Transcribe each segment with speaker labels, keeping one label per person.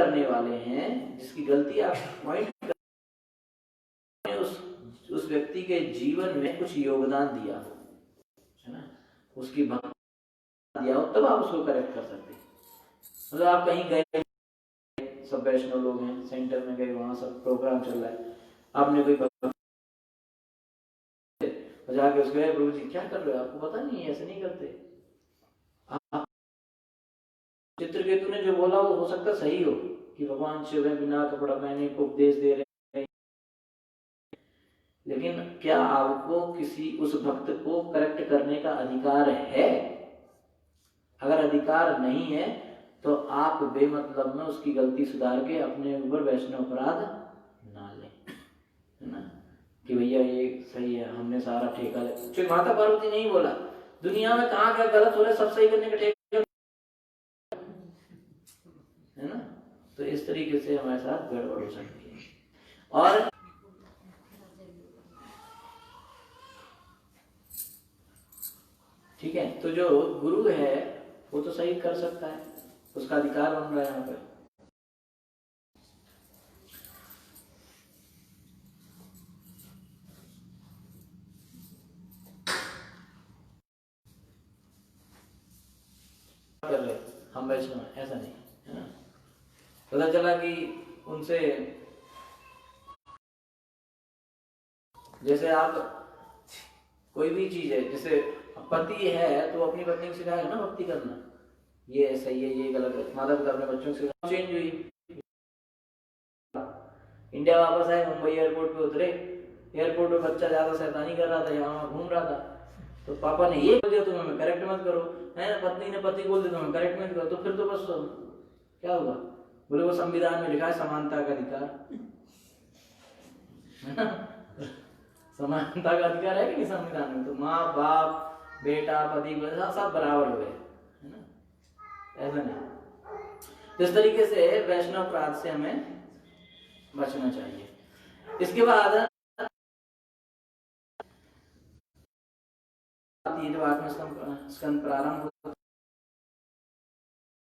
Speaker 1: करने वाले हैं, जिसकी गलती आप पॉइंट उस व्यक्ति के जीवन में कुछ योगदान दिया है ना, उसकी भक्ति दिया हो, तब आप उसको करेक्ट कर सकते हैं। मतलब आप कहीं गए, सब वैष्णव लोग हैं, सेंटर में गए, वहां सब प्रोग्राम चल रहा है, आपने कोई जाके उसको, प्रभु जी क्या कर रहे हो, आपको पता नहीं है, ऐसे नहीं करते। चित्रकेतु ने जो बोला वो हो सकता सही हो कि भगवान शिव है, बिना कपड़ा पहने को उपदेश दे रहे हैं, लेकिन क्या आपको किसी उस भक्त को करेक्ट करने का अधिकार है? अगर अधिकार नहीं है तो आप बेमतलब में उसकी गलती सुधार के अपने ऊपर वैष्णव अपराध ना लें, है ना, कि भैया ये सही है, हमने सारा ठेका ले। माता पार्वती नहीं बोला, दुनिया में कहाँ क्या गलत हो रहा है, सब सही करने का ठेका, है ना। तो इस तरीके से हमारे साथ गड़बड़ हो सकती है। और ठीक है, तो जो गुरु है वो तो सही कर सकता है, उसका अधिकार बन रहा है यहाँ पर। कर रहे हम वैष्णव, ऐसा नहीं है ना। पता चला कि उनसे, जैसे आप कोई भी चीज है, जैसे पति है तो अपनी पत्नी को सिखाएगा ना भक्ति करना, ये सही है ये गलत है। माता पिता अपने बच्चों से चेंज हुई, इंडिया वापस आए, मुंबई एयरपोर्ट पे उतरे, एयरपोर्ट पे बच्चा ज्यादा शैतानी कर रहा था, यहाँ घूम रहा था, तो पापा ने ये बोल दिया तुम हमें करेक्ट मत करो, है, पत्नी ने पति बोल दिया तुम्हें करेक्ट मत करो, तो फिर तो बस क्या होगा? बोले वो संविधान में लिखा है समानता का अधिकार, है ना, समानता का अधिकार है कि नहीं संविधान में? तो माँ बाप बेटा पति सब बराबर हो गए, है ना, ऐसा नहीं। इस तरीके से वैष्णव अपराध से हमें बचना चाहिए। इसके बाद स्कंद प्रारंभ होता,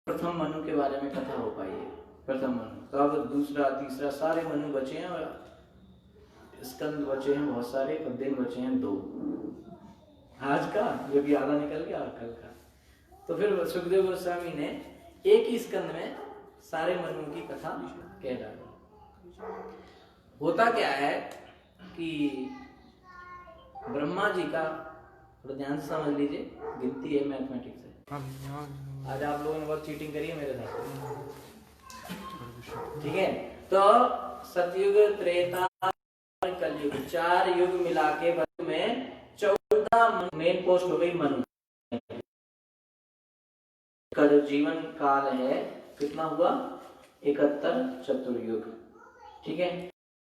Speaker 1: प्रथम मनु के बारे में कथा हो पाई है, प्रथम मनु, तो अब दूसरा तीसरा सारे मनु बचे हैं और स्कंद बचे हैं बहुत सारे, और दिन बचे हैं 2, आज का जो कि आधा निकल गया और कल का। तो फिर सुखदेव गोस्वामी ने एक ही स्कंद में सारे मनु की कथा कह डाली। होता क्या है कि ब्रह्मा जी का, थोड़ा ध्यान से समझ लीजिए, गिनती है मैथमेटिक्स है, आज आप लोगों ने बहुत चीटिंग करी है मेरे साथ, ठीक है। तो सतयुग, त्रेता, कलयुग, 4 युग मिला के में 14 मेन पोस्ट हो गई मनु का। जो जीवन काल है कितना हुआ? 71 चतुर्युग, ठीक है।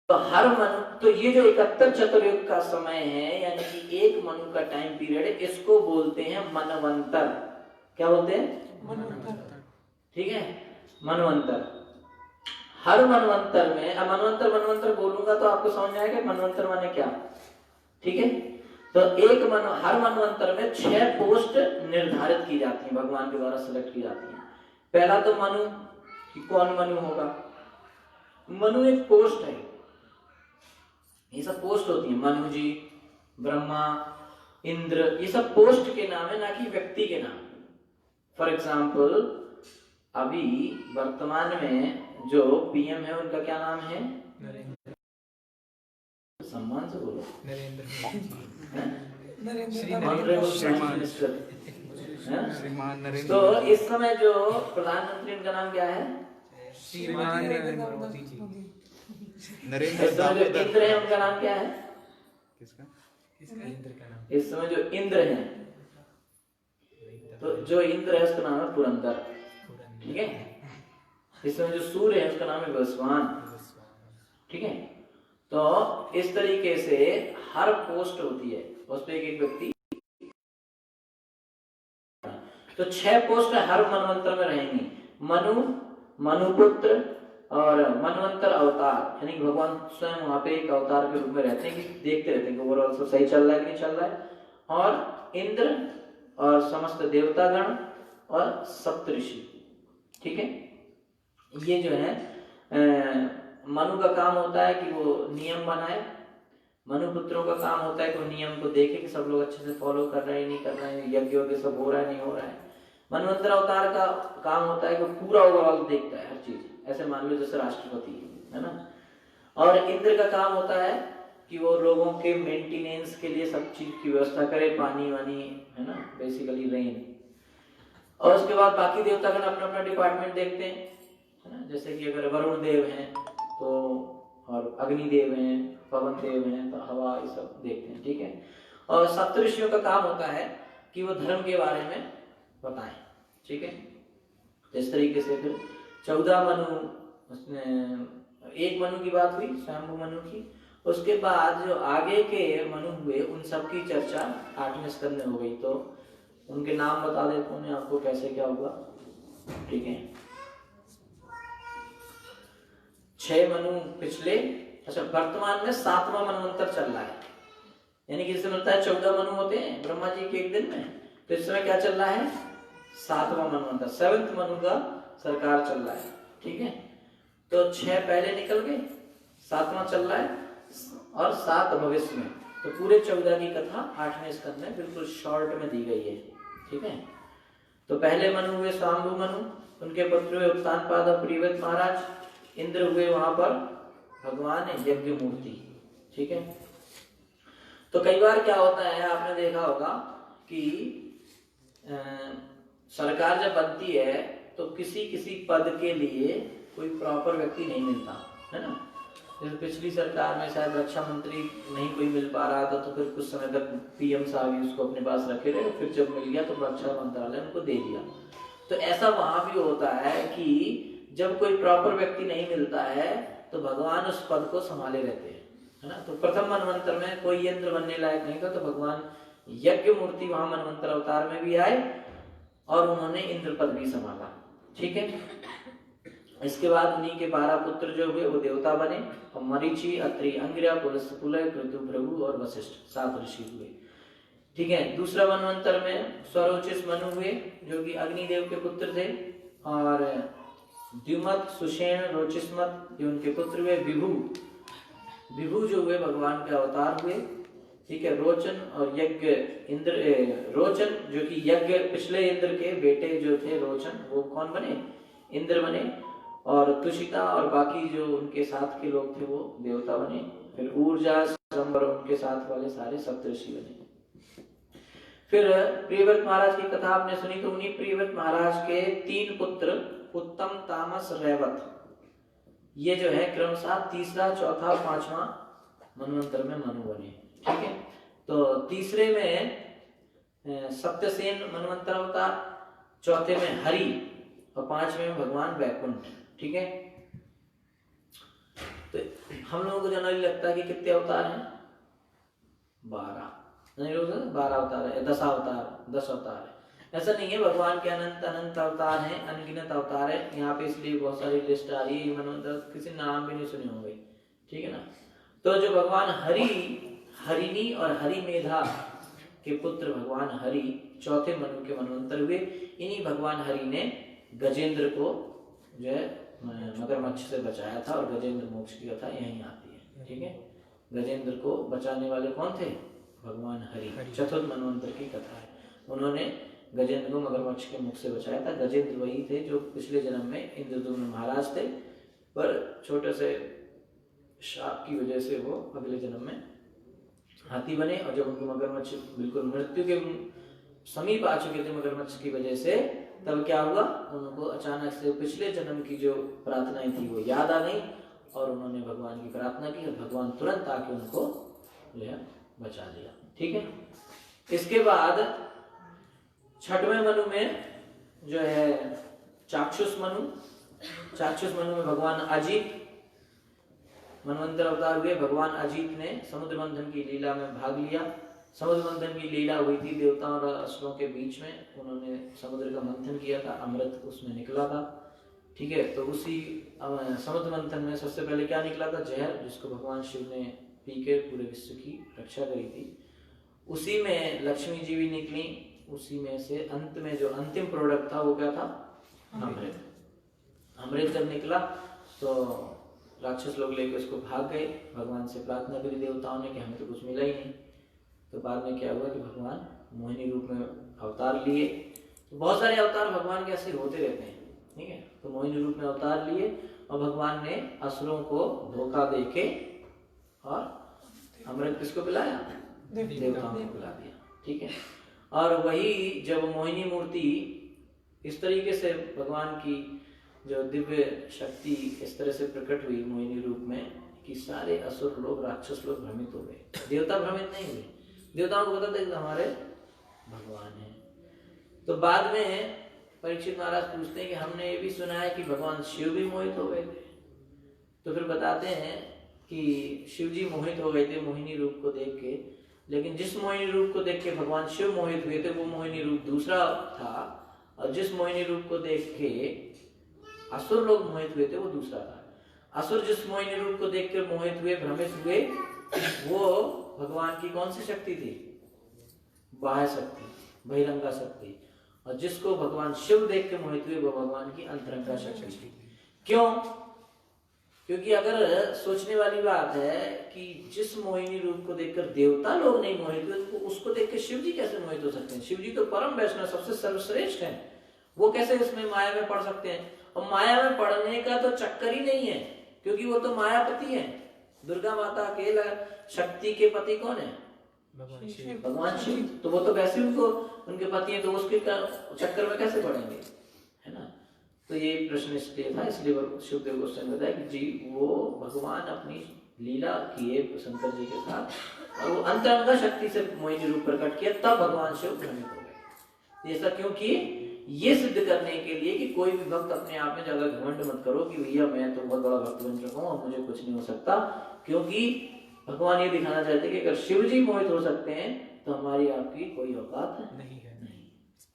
Speaker 1: तो हर मनु, तो ये जो 71 चतुर्युग का समय है, यानी कि एक मनु का टाइम पीरियड है, इसको बोलते हैं मनवंतर। क्या बोलते हैं? मनवंतर, ठीक है, मनवंतर। हर मनवंतर में, अब मनवंतर बोलूंगा तो आपको समझ में आएगा मनवंतर माने क्या, ठीक है। तो हर मनवंतर में 6 पोस्ट निर्धारित की जाती हैं, भगवान के द्वारा सिलेक्ट की जाती हैं। पहला तो मनु, कि कौन मनु होगा? मनु एक पोस्ट है, ये सब पोस्ट होती है, मनु जी, ब्रह्मा, इंद्र, ये सब पोस्ट के नाम है, ना कि व्यक्ति के नाम। फॉर एग्जाम्पल अभी वर्तमान में जो पीएम है उनका क्या नाम है? नरेंद्र, सम्मान से बोलो, नरेंद्र, श्रीमान नरेंद्र। तो इस समय जो प्रधानमंत्री, उनका नाम क्या है? श्रीमान नरेंद्र मोदी जी। नरेंद्र। इस समय जो इंद्र है उनका नाम क्या है? किसका? इंद्र का नाम। इस समय जो इंद्र है, तो जो इंद्र है उसका नाम है पुरंदर, ठीक है। इस समय जो सूर्य है उसका नाम है वसवान, ठीक है। तो इस तरीके से हर पोस्ट होती है, उस पर एक व्यक्ति। तो 6 पोस्ट हर मनवंतर में रहेंगी, मनु, मनुपुत्र और मनवंतर अवतार, यानी भगवान स्वयं वहां पे एक अवतार के रूप में रहते हैं, कि देखते रहते हैं कि ओवरऑल सब सही चल रहा है कि नहीं चल रहा है। और इंद्र और समस्त देवतागण और सप्तऋषि, ठीक है। ये जो है मनु का काम होता है कि वो नियम बनाए। मनु पुत्रों का काम होता है कि वो नियम को देखे कि सब लोग अच्छे से फॉलो कर रहे हैं नहीं कर रहे हैं, यज्ञ वज्ञ सब हो रहा है नहीं हो रहा है। मनवंतर अवतार का काम होता है कि पूरा ओवरऑल देखता है हर चीज, ऐसे मान लो जैसे राष्ट्रपति है ना। और इंद्र का काम होता है कि वो लोगों के मेंटेनेंस के लिए सब चीज की व्यवस्था करे, पानी वानी है ना, बेसिकली रेन। और उसके बाद बाकी देवतागण अपना अपना डिपार्टमेंट देखते हैं है ना, जैसे कि अगर वरुण देव हैं तो, और अग्निदेव हैं, पवन देव हैं तो हवा, ये सब देखते हैं, ठीक है। और सप्तऋषियों का काम होता है कि वो धर्म के बारे में बताएं, ठीक है। इस तरीके से फिर 14 मनु, उसने एक मनु की बात हुई स्वयंभू मनु की, उसके बाद जो आगे के मनु हुए उन सब की चर्चा 8वें स्कंद में हो गई। तो उनके नाम बता देता हूँ मैं आपको कैसे क्या हुआ, ठीक है। 6 मनु पिछले, अच्छा वर्तमान में 7वां मनवंतर चल रहा है, यानी कि इससे मिलता है 14 मनु होते हैं ब्रह्मा जी के एक दिन में, तो इस समय क्या चल रहा है 7वां मनवंतर, 7th मनु का सरकार चल रहा है, ठीक है। तो 6 पहले निकल गए, 7वां चल रहा है और 7 भविष्य में। तो पूरे 14 की कथा 8वें स्कंद में बिल्कुल शॉर्ट में दी गई है, ठीक है। तो पहले मनु हुए स्वयंभू मनु, उनके पुत्र हुए उत्तानपाद और प्रियव्रत महाराज, इंद्र हुए वहां पर भगवान यज्ञ मूर्ति, ठीक है। तो कई बार क्या होता है आपने देखा होगा कि सरकार जब बनती है तो किसी किसी पद के लिए कोई प्रॉपर व्यक्ति नहीं मिलता है ना। जैसे पिछली सरकार में शायद रक्षा मंत्री नहीं कोई मिल पा रहा था, तो फिर कुछ समय तक पीएम साहब ही उसको अपने पास रखे रहे, फिर जब मिल गया तो रक्षा मंत्रालय उनको दे दिया। तो ऐसा वहां भी होता है कि जब कोई प्रॉपर व्यक्ति नहीं मिलता है तो भगवान उस पद को संभाले रहते हैं, है ना। तो प्रथम मनवंतर में कोई यंत्र बनने लायक नहीं था, तो भगवान यज्ञ मूर्ति वहां मनवंतर अवतार में भी आए और उन्होंने इंद्र पद भी संभाला, ठीक है। इसके बाद उन्हीं के 12 पुत्र जो हुए वो देवता बने, और मरीचि, अत्रि, अंगिरा, पुलस्त्य, कृतु, भृगु और वशिष्ठ 7 ऋषि हुए, ठीक है। दूसरा मनवंतर में स्वरोचिष मनु हुए जो कि अग्निदेव के पुत्र थे, और द्युमत, सुषेण, रोचिस्मत ये उनके पुत्र हुए। विभु, विभु जो हुए भगवान के अवतार हुए, ठीक है। रोचन और यज्ञ इंद्र, रोचन जो कि यज्ञ पिछले इंद्र के बेटे जो थे रोचन, वो कौन बने इंद्र बने, और तुषिता और बाकी जो उनके साथ के लोग थे वो देवता बने। फिर ऊर्जा, संबर उनके साथ वाले सारे सप्तऋषि बने। फिर प्रियव्रत महाराज की कथा आपने सुनी, तो उन्हीं प्रियव्रत महाराज के 3 पुत्र उत्तम, तामस, रैवत, ये जो है क्रमशः तीसरा, चौथा और 5वां मनवंतर में मनु बने, ठीक है। तो तीसरे में सत्यसेन मनवंतर अवतार, चौथे में हरि और 5वें में भगवान वैकुंठ, ठीक है। तो हम लोगों को जनरली लगता है कि कितने अवतार हैं 12, नहीं लोग 12 अवतार है, 10 अवतार, 10 अवतार है, ऐसा नहीं है। भगवान के अनंत अनंत अवतार हैं, अनगिनत अवतार है। यहाँ पे इसलिए बहुत सारी लिस्ट आ रही है, मनवंतर किसी नाम भी नहीं सुने होंगे, ठीक है ना। तो जो भगवान हरिणी और हरिमेधा के पुत्र भगवान हरि चौथे मनु के मनवंतर हुए। इन्हीं भगवान हरि ने गजेंद्र को जो है मगरमच्छ से बचाया था, और गजेंद्र मोक्ष की कथा यहीं आती है, ठीक है। गजेंद्र को बचाने वाले कौन थे भगवान हरि, चतुर्थ मनवंतर की कथा है। उन्होंने गजेंद्र को मगरमच्छ के मुख से बचाया था। गजेंद्र वही थे जो पिछले जन्म में इंद्रदुम्न महाराज थे, पर छोटे से शाप की वजह से वो अगले जन्म में हाथी बने, और जब उनको मगरमच्छ बिल्कुल मृत्यु के समीप आ चुके थे मगरमच्छ की वजह से, तब क्या हुआ, उनको अचानक से पिछले जन्म की जो प्रार्थनाएं थी वो याद आ गई, और उन्होंने भगवान की प्रार्थना की, और भगवान तुरंत आके उनको जो है बचा लिया, ठीक है। इसके बाद 6वें मनु में जो है चाक्षुष मनु, चाक्षुष मनु में भगवान अजीत मनवंतर अवतार हुए। भगवान अजीत ने समुद्र मंथन की लीला में भाग लिया। समुद्र मंथन की लीला हुई थी देवताओं और असुरों के बीच में, उन्होंने समुद्र का मंथन किया था, अमृत उसमें निकला था, ठीक है। तो उसी समुद्र मंथन में सबसे पहले क्या निकला था, जहर, जिसको भगवान शिव ने पी के पूरे विश्व की रक्षा करी थी। उसी में लक्ष्मी जी भी निकली, उसी में से अंत में जो अंतिम प्रोडक्ट था वो क्या था, अमृत। अमृत जब निकला तो राक्षस लोग लेके उसको भाग गए। भगवान से प्रार्थना करी देवताओं ने कि हमें तो कुछ मिला ही नहीं। तो बाद में क्या हुआ कि भगवान मोहिनी रूप में अवतार लिए। तो बहुत सारे अवतार भगवान के ऐसे होते रहते हैं, ठीक है। तो मोहिनी रूप में अवतार लिए और भगवान ने असुरों को धोखा देके और अमृत किसको पिलाया? देवताओं को पिला दिया, ठीक है। और वही जब मोहिनी मूर्ति इस तरीके से भगवान की जो दिव्य शक्ति इस तरह से प्रकट हुई मोहिनी रूप में कि सारे असुर लोग, राक्षस लोग भ्रमित हो गए। देवता भ्रमित नहीं हुए, देवताओं को पता था कि हमारे भगवान है। तो बाद में परीक्षित महाराज पूछते हैं कि हमने ये भी सुना है कि भगवान शिव भी मोहित हो गए थे। तो फिर बताते हैं कि शिव जी मोहित हो गए थे मोहिनी रूप को देख के, लेकिन जिस मोहिनी रूप को देख के भगवान शिव मोहित हुए थे वो मोहिनी रूप दूसरा था, और जिस मोहिनी रूप को देख के असुर लोग मोहित हुए थे वो दूसरा था। असुर जिस मोहिनी रूप को देख कर मोहित हुए, भ्रमित हुए, वो भगवान की कौन सी शक्ति थी? बाह्य शक्ति, बहिरंगा शक्ति। और जिसको भगवान शिव देख के मोहित हुए वो भगवान की अंतरंगा शक्ति थी। क्यों? क्योंकि अगर सोचने वाली बात है कि जिस मोहिनी रूप को देखकर देवता लोग नहीं मोहित हुए तो उसको देख के शिव जी कैसे मोहित हो सकते हैं? शिव जी तो परम वैष्णव, सबसे सर्वश्रेष्ठ हैं, वो कैसे इसमें माया में पड़ सकते हैं? और माया में पड़ने का तो चक्कर ही नहीं है, क्योंकि वो तो मायापति है। दुर्गा माता अकेला शक्ति के पति कौन है? भगवान शिव। तो वो तो वैसे उनको उनके पति हैं, तो उसके चक्कर में कैसे पड़ेंगे, है ना। तो ये प्रश्न इसलिए था, इसलिए शुभदेव गोस्वामी बताया कि जी वो भगवान अपनी लीला किए शंकर जी के साथ और वो अंतरंगा शक्ति से मोहिनी रूप प्रकट किया, तब भगवान शिव भ्रमित हो गए। ऐसा क्यों किए? ये सिद्ध करने के लिए कि कोई भी भक्त अपने आप में ज्यादा घमंड मत करो कि भैया मैं तो बहुत बड़ा भक्त बन चुका हूँ और मुझे कुछ नहीं हो सकता, क्योंकि भगवान ये दिखाना चाहते हैं कि अगर शिव जी मोहित हो सकते हैं तो हमारी आपकी कोई औकात नहीं है, नहीं,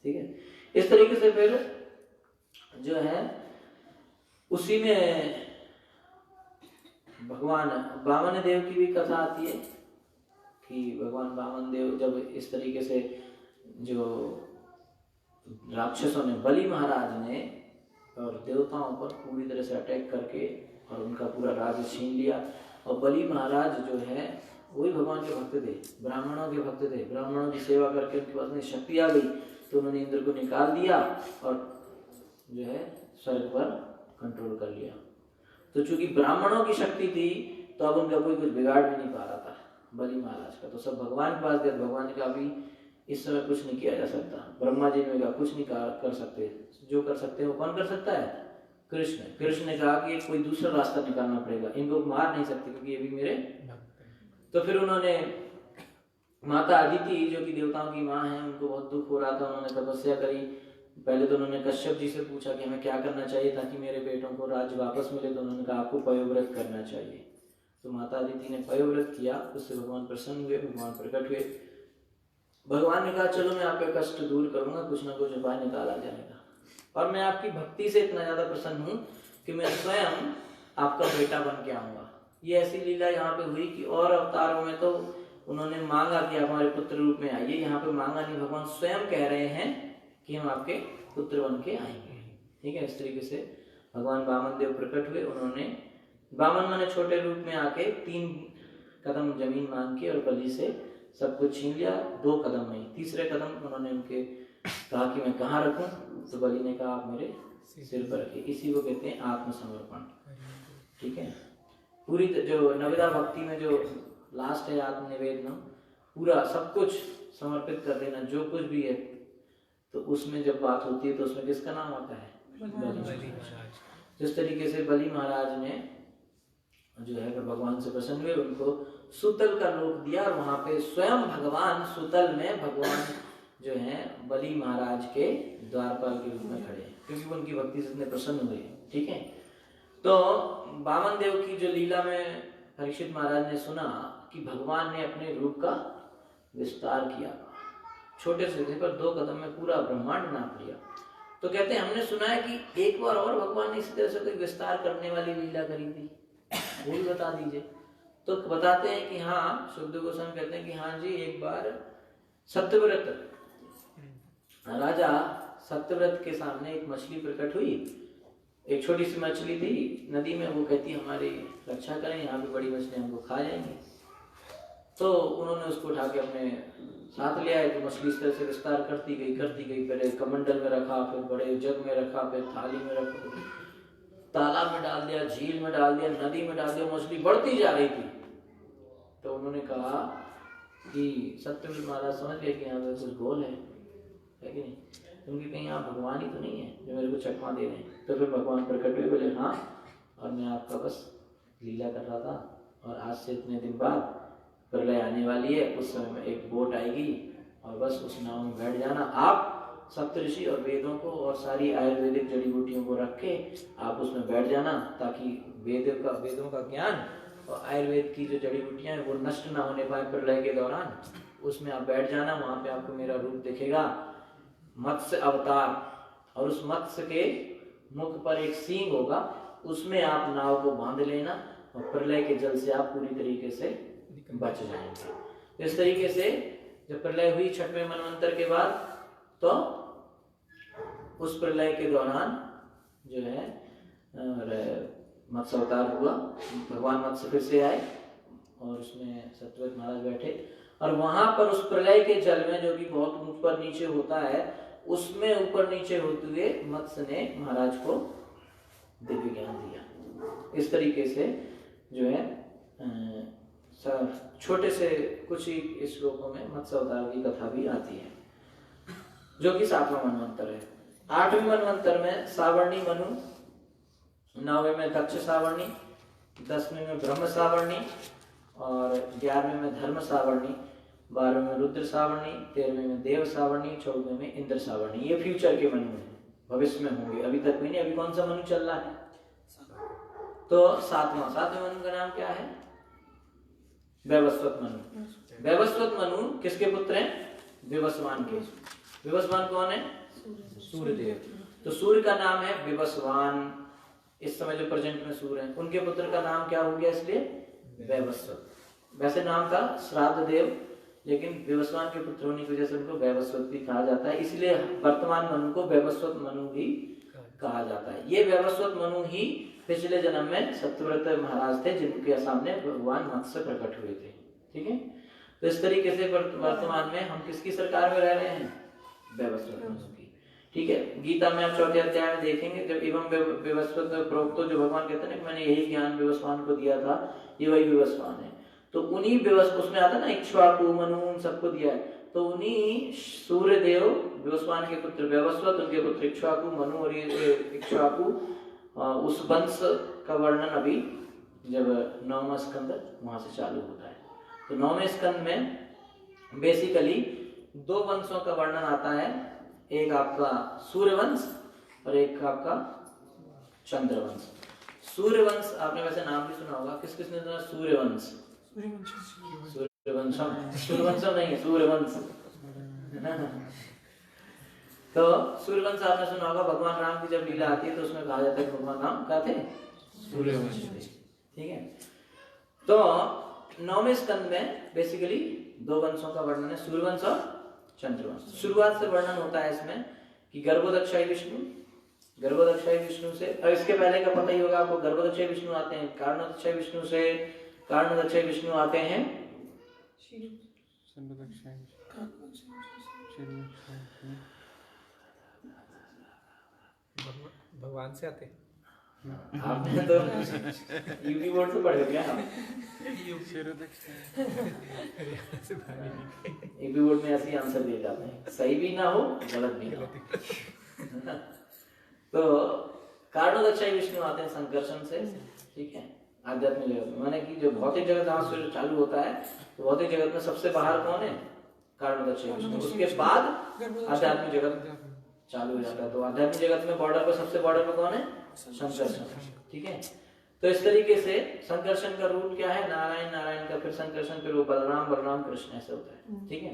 Speaker 1: ठीक है। इस तरीके से फिर जो है उसी में भगवान वामन देव की भी कथा आती है कि भगवान वामन देव जब इस तरीके से जो राक्षसों ने, बलि महाराज ने और देवताओं पर पूरी तरह से अटैक करके और उनका पूरा राज्य छीन लिया, और बलि महाराज जो है वही भगवान के भक्त थे, ब्राह्मणों के भक्त थे। ब्राह्मणों की सेवा करके उनके पास में शक्ति आ गई तो उन्होंने इंद्र को निकाल दिया और जो है स्वर्ग पर कंट्रोल कर लिया। तो चूंकि ब्राह्मणों की शक्ति थी तो अब उनका कोई कुछ बिगाड़ भी नहीं पा रहा था बलि महाराज का, तो सब भगवान के पास गए। भगवान का अभी इस समय कुछ नहीं किया जा सकता। ब्रह्मा जी ने कहा कुछ नहीं कर सकते, जो कर सकते हैं वो कौन कर सकता है? कृष्ण। कृष्ण ने कहा कि कोई दूसरा रास्ता निकालना पड़ेगा, इनको मार नहीं सकते क्योंकि ये भी मेरे। तो फिर उन्होंने माता अदिति जो कि देवताओं की माँ है, उनको बहुत दुख हो रहा था, उन्होंने तपस्या करी। पहले तो उन्होंने कश्यप जी से पूछा कि हमें क्या करना चाहिए ताकि मेरे बेटों को राज्य वापस मिले, तो उन्होंने कहा आपको पयोव्रत करना चाहिए। तो माता अदिति ने पयोव्रत किया, उससे भगवान प्रसन्न हुए, भगवान प्रकट हुए। भगवान ने कहा चलो मैं आपका कष्ट दूर करूंगा, कुछ ना कुछ उपाय निकाला जाएगा, और मैं आपकी भक्ति से इतना ज्यादा प्रसन्न हूँ कि मैं स्वयं आपका बेटा बन के आऊंगा। ये ऐसी लीला यहाँ पे हुई कि और अवतारों में तो उन्होंने मांगा कि आप हमारे पुत्र रूप में आइए, यहाँ पे मांगा नहीं, भगवान स्वयं कह रहे हैं कि हम आपके पुत्र बन के आएंगे, ठीक है। इस तरीके से भगवान वामन देव प्रकट हुए। उन्होंने वामन माने छोटे रूप में आके 3 कदम जमीन मांग के और बलि से सब कुछ छीन लिया। 2 कदम में, तीसरे कदम उन्होंने उनके कहा कि मैं कहाँ रखूं, तो बलि ने कहा आप मेरे सिर पर रखिए। इसी को कहते हैं आत्मसमर्पण, ठीक है। पूरी जो नवेदा भक्ति में जो लास्ट है आत्मनिवेदन, पूरा सब कुछ समर्पित कर देना जो कुछ भी है, तो उसमें जब बात होती है तो उसमें किसका नाम आता है? बलि महाराज। जिस तरीके से बलि महाराज ने जो है भगवान से प्रसन्न हुए, उनको सुतल का लोक दिया, और वहां पे स्वयं भगवान सुतल में भगवान जो है बलि महाराज के द्वारपाल के रूप में खड़े हैं, क्योंकि वो उनकी भक्ति से इतने प्रसन्न हुए, ठीक है। तो वामन देव की जो लीला में परीक्षित महाराज ने सुना कि भगवान ने अपने रूप का विस्तार किया, छोटे से थे पर 2 कदम में पूरा ब्रह्मांड नाप लिया। तो कहते हैं हमने सुना है कि एक बार और भगवान ने इसी तरह से कोई विस्तार करने वाली लीला करी थी, वो भी बता दीजिए। तो बताते हैं कि हाँ, शुभदेव गोस्वामी कहते हैं कि हाँ जी, एक बार सत्यव्रत राजा सत्यव्रत के सामने एक मछली प्रकट हुई, एक छोटी सी मछली थी नदी में, वो कहती हमारी रक्षा करें, यहाँ पे बड़ी मछली हमको खा जाएंगी। तो उन्होंने उसको उठा के अपने साथ ले आए। तो मछली इस तरह से विस्तार करती गई पहले कमंडल में रखा, फिर बड़े जग में रखा, फिर थाली में रखा, तालाब में डाल दिया, झील में डाल दिया, नदी में डाल दिया, मछली बढ़ती जा रही थी। तो उन्होंने कहा कि सत्यव्रत महाराज समझ गए कि यहाँ पे कुछ गोल है कि नहीं, क्योंकि कहीं आप भगवान ही तो नहीं है जो मेरे को चकमा दे रहे हैं। तो फिर भगवान प्रकट हुए, बोले हाँ, और मैं आपका बस लीला कर रहा था, और आज से इतने दिन बाद प्रलय आने वाली है, उस समय में एक बोट आएगी और बस उस नाव में बैठ जाना। आप सप्तऋषि और वेदों को और सारी आयुर्वेदिक जड़ी बूटियों को रख के आप उसमें बैठ जाना, ताकि वेदों का ज्ञान और आयुर्वेद की जो जड़ी बूटियां हैं वो नष्ट ना होने पाए प्रलय के दौरान। उसमें आप बैठ जाना, वहां पे आपको मेरा रूप दिखेगा, मत्स्य अवतार, और उस मत्स्य के मुख पर एक सींग होगा, उसमें आप नाव को बांध लेना और प्रलय के जल से आप पूरी तरीके से बच जाएंगे। इस तरीके से जब प्रलय हुई 6वें मनवंतर के बाद, तो उस प्रलय के दौरान जो है मत्स्य अवतार हुआ, भगवान मत्स्य फिर से आए और उसमें सत्यव्रत महाराज बैठे, और वहां पर उस प्रलय के जल में, जो कि बहुत ऊपर नीचे होता है, उसमें ऊपर नीचे होते हुए मत्स्य ने महाराज को दिव्य ज्ञान दिया। इस तरीके से जो है छोटे से कुछ ही श्लोकों में मत्स्य अवतार की कथा भी आती है, जो कि 7वां मनवंतर है। 8वें मनवंतर में सावर्णी मनु, 9वें में दक्ष सावर्णी, 10वें में ब्रह्म सावर्णी, और 11वें में धर्म सावर्णी, 12वें में रुद्र सावर्णी, 13वें में देव सावर्णी, 14वें में इंद्र सावर्णी। ये फ्यूचर के मनु हैं, भविष्य में होंगे, अभी तक भी नहीं। अभी कौन सा मनु चल रहा है? तो 7वें मनु का नाम क्या है? वैवस्वत मनु। वैवस्वत मनु किसके पुत्र हैं? विवस्वान के। विवस्वान कौन है? सूर्यदेव। तो सूर्य का नाम है विवस्वान, इस समय जो प्रेजेंट में सूर्य हैं, उनके पुत्र का नाम क्या हो गया, इसलिए वैवस्वत। वैसे नाम था श्राद्ध देव, लेकिन विवस्वान के पुत्र होने की वजह से उनको वैवस्वत भी कहा जाता है, इसलिए वर्तमान मनु को वैवस्वत मनु भी कहा जाता है। ये वैवस्वत मनु ही पिछले जन्म में सत्यव्रत महाराज थे, जिनके सामने भगवान मत्स्य प्रकट हुए थे। ठीक है, तो इस तरीके से वर्तमान में हम किसकी सरकार में रह रहे हैं? वैवस्वत मनु की। ठीक है, गीता में आप 4वें अध्याय में देखेंगे, जब एवं विवस्वत प्रोक्तो, जो भगवान कहते हैं कि मैंने यही ज्ञान विवस्वान को दिया था, ये वही विवस्वान है। तो उन्हीं उसमें आता ना इक्ष्वाकु मनु सबको दिया है, तो उन्हीं सूर्यदेव विवस्वान के पुत्र वैवस्वत, उनके पुत्र इक्ष्वाकु मनु, और ये इक्ष्वाकु उस वंश का वर्णन अभी जब 9वां स्कंद वहां से चालू होता है। तो 9वें स्कंद में बेसिकली 2 वंशों का वर्णन आता है, एक आपका सूर्यवंश और एक आपका चंद्रवंश। सूर्यवंश आपने वैसे नाम भी सुना होगा, किस किसने सुना? सूर्यवंश। सूर्यवंशम नहीं है, सूर्यवंश। तो सूर्यवंश आपने सुना होगा, भगवान राम की जब लीला आती है तो उसमें कहा जाता है कि भगवान राम क्या थे? सूर्यवंश थे। ठीक है, तो 9वें स्कंद में बेसिकली 2 वंशों का वर्णन है, सूर्यवंश और चंद्रवंश। शुरुआत से वर्णन होता है इसमें कि गर्भोदक्षाई विष्णु से, और इसके पहले का पता ही होगा आपको, गर्भोदक्षाई विष्णु आते हैं कारणोदक्षाई विष्णु से, कारणोदक्षाई विष्णु आते हैं
Speaker 2: भगवान से आते हैं।
Speaker 1: आपने तो यूपी बोर्ड से पढ़े क्या? यूपी बोर्ड में ऐसे आंसर दिए जाते हैं, सही भी ना हो गलत भी ना हो। तो कारणोदक्षाई विष्णु आते हैं संकर्षण से। ठीक है, आध्यात्मिक जगत में, माने कि जो भौतिक जगत जहाँ से चालू होता है, तो भौतिक जगत में सबसे बाहर कौन है? कारणोदक्षाई विष्णु। उसके बाद आध्यात्मिक जगत चालू हो जाता है। तो आध्यात्मिक जगत में बॉर्डर पर सबसे बॉर्डर पर कौन है? संकर्षण। ठीक है, तो इस तरीके से संकर्षण का रूप क्या है? नारायण, नारायण का फिर संकर्षण, फिर वो बलराम, बलराम कृष्ण, ऐसे होता है। ठीक है,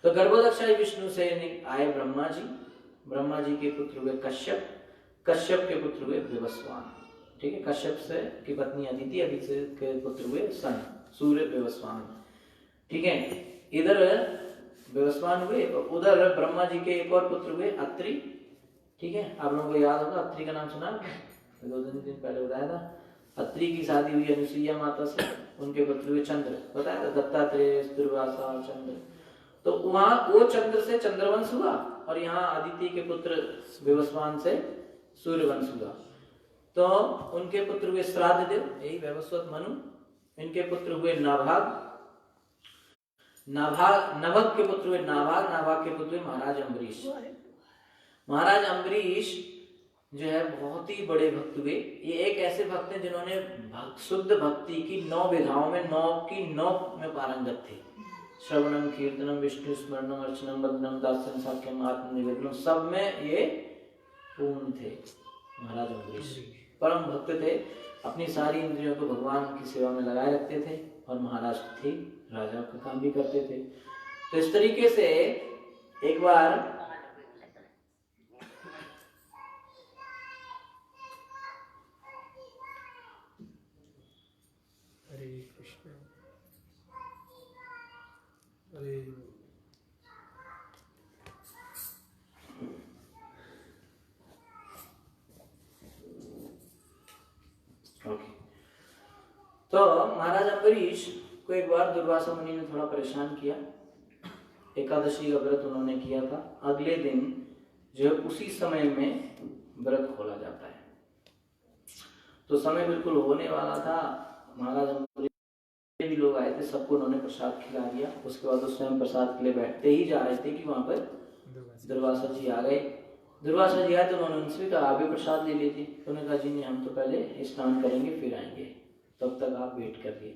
Speaker 1: तो गर्भोदक्षाई विष्णु से आए ब्रह्मा जी, ब्रह्मा जी के पुत्र हुए कश्यप, कश्यप के पुत्र हुए विवस्वान। ठीक है, कश्यप से की पत्नी अदिति, अदिति के पुत्र हुए सन, सूर्य, विवस्वान। ठीक है, इधर विवस्वान हुए, उधर ब्रह्मा जी के एक और पुत्र हुए अत्रि, ठीक है, आप लोगों को याद होगा, अत्रि का नाम सुना आपने? 2 दिन पहले बताया था। अत्रि की शादी हुई अनुसुईया माता से, उनके पुत्र हुए चंद्र, बताया था, दत्तात्रेय, दुर्वासा और चंद्र। तो वहां वो चंद्र से चंद्रवंश हुआ और यहाँ अदिति के पुत्र विवस्वान से सूर्यवंश हुआ। तो उनके पुत्र हुए श्राद्ध देव, यही वैवस्वत मनु। इनके पुत्र हुए नाभाग, नभग के पुत्र हुए नाभाग, नाभाग के पुत्र हुए महाराज अम्बरीश। महाराज अम्बरीश जो है बहुत ही बड़े भक्त हुए। ये एक ऐसे भक्त हैं जिन्होंने शुद्ध भक्ति की 9 विधाओं में 9 की 9 में पारंगत थे। श्रवणम, कीर्तनम, विष्णु स्मरणम, अर्चनम, वंदनम, दास्यम, साख्यम, आत्म निवेदनम, सब में ये पूर्ण थे। महाराज अम्बरीश परम भक्त थे, अपनी सारी इंद्रियों को भगवान की सेवा में लगाए रखते थे और महाराज थे, राजा का काम भी करते थे। तो इस तरीके से एक बार
Speaker 2: हरे कृष्ण हरे
Speaker 1: तो महाराज अम्बरीश को एक बार दुर्वासा मुनि ने थोड़ा परेशान किया। एकादशी का व्रत उन्होंने किया था। अगले दिन जो है उसी समय में व्रत खोला जाता है। तो समय बिल्कुल होने वाला था। महाराज अम्बरीश भी लोग आए थे, सबको उन्होंने प्रसाद खिला दिया। उसके बाद उस स्वयं प्रसाद के लिए बैठते ही जा रहे थे कि वहां पर दुर्वासा जी आ गए। दुर्वासा जी आए तो उन्होंने उनसे कहा आप भी प्रसाद ले लीजिए। उन्होंने कहा जी नहीं, हम तो पहले स्नान करेंगे फिर आएंगे, तब तक आप वेट करिए।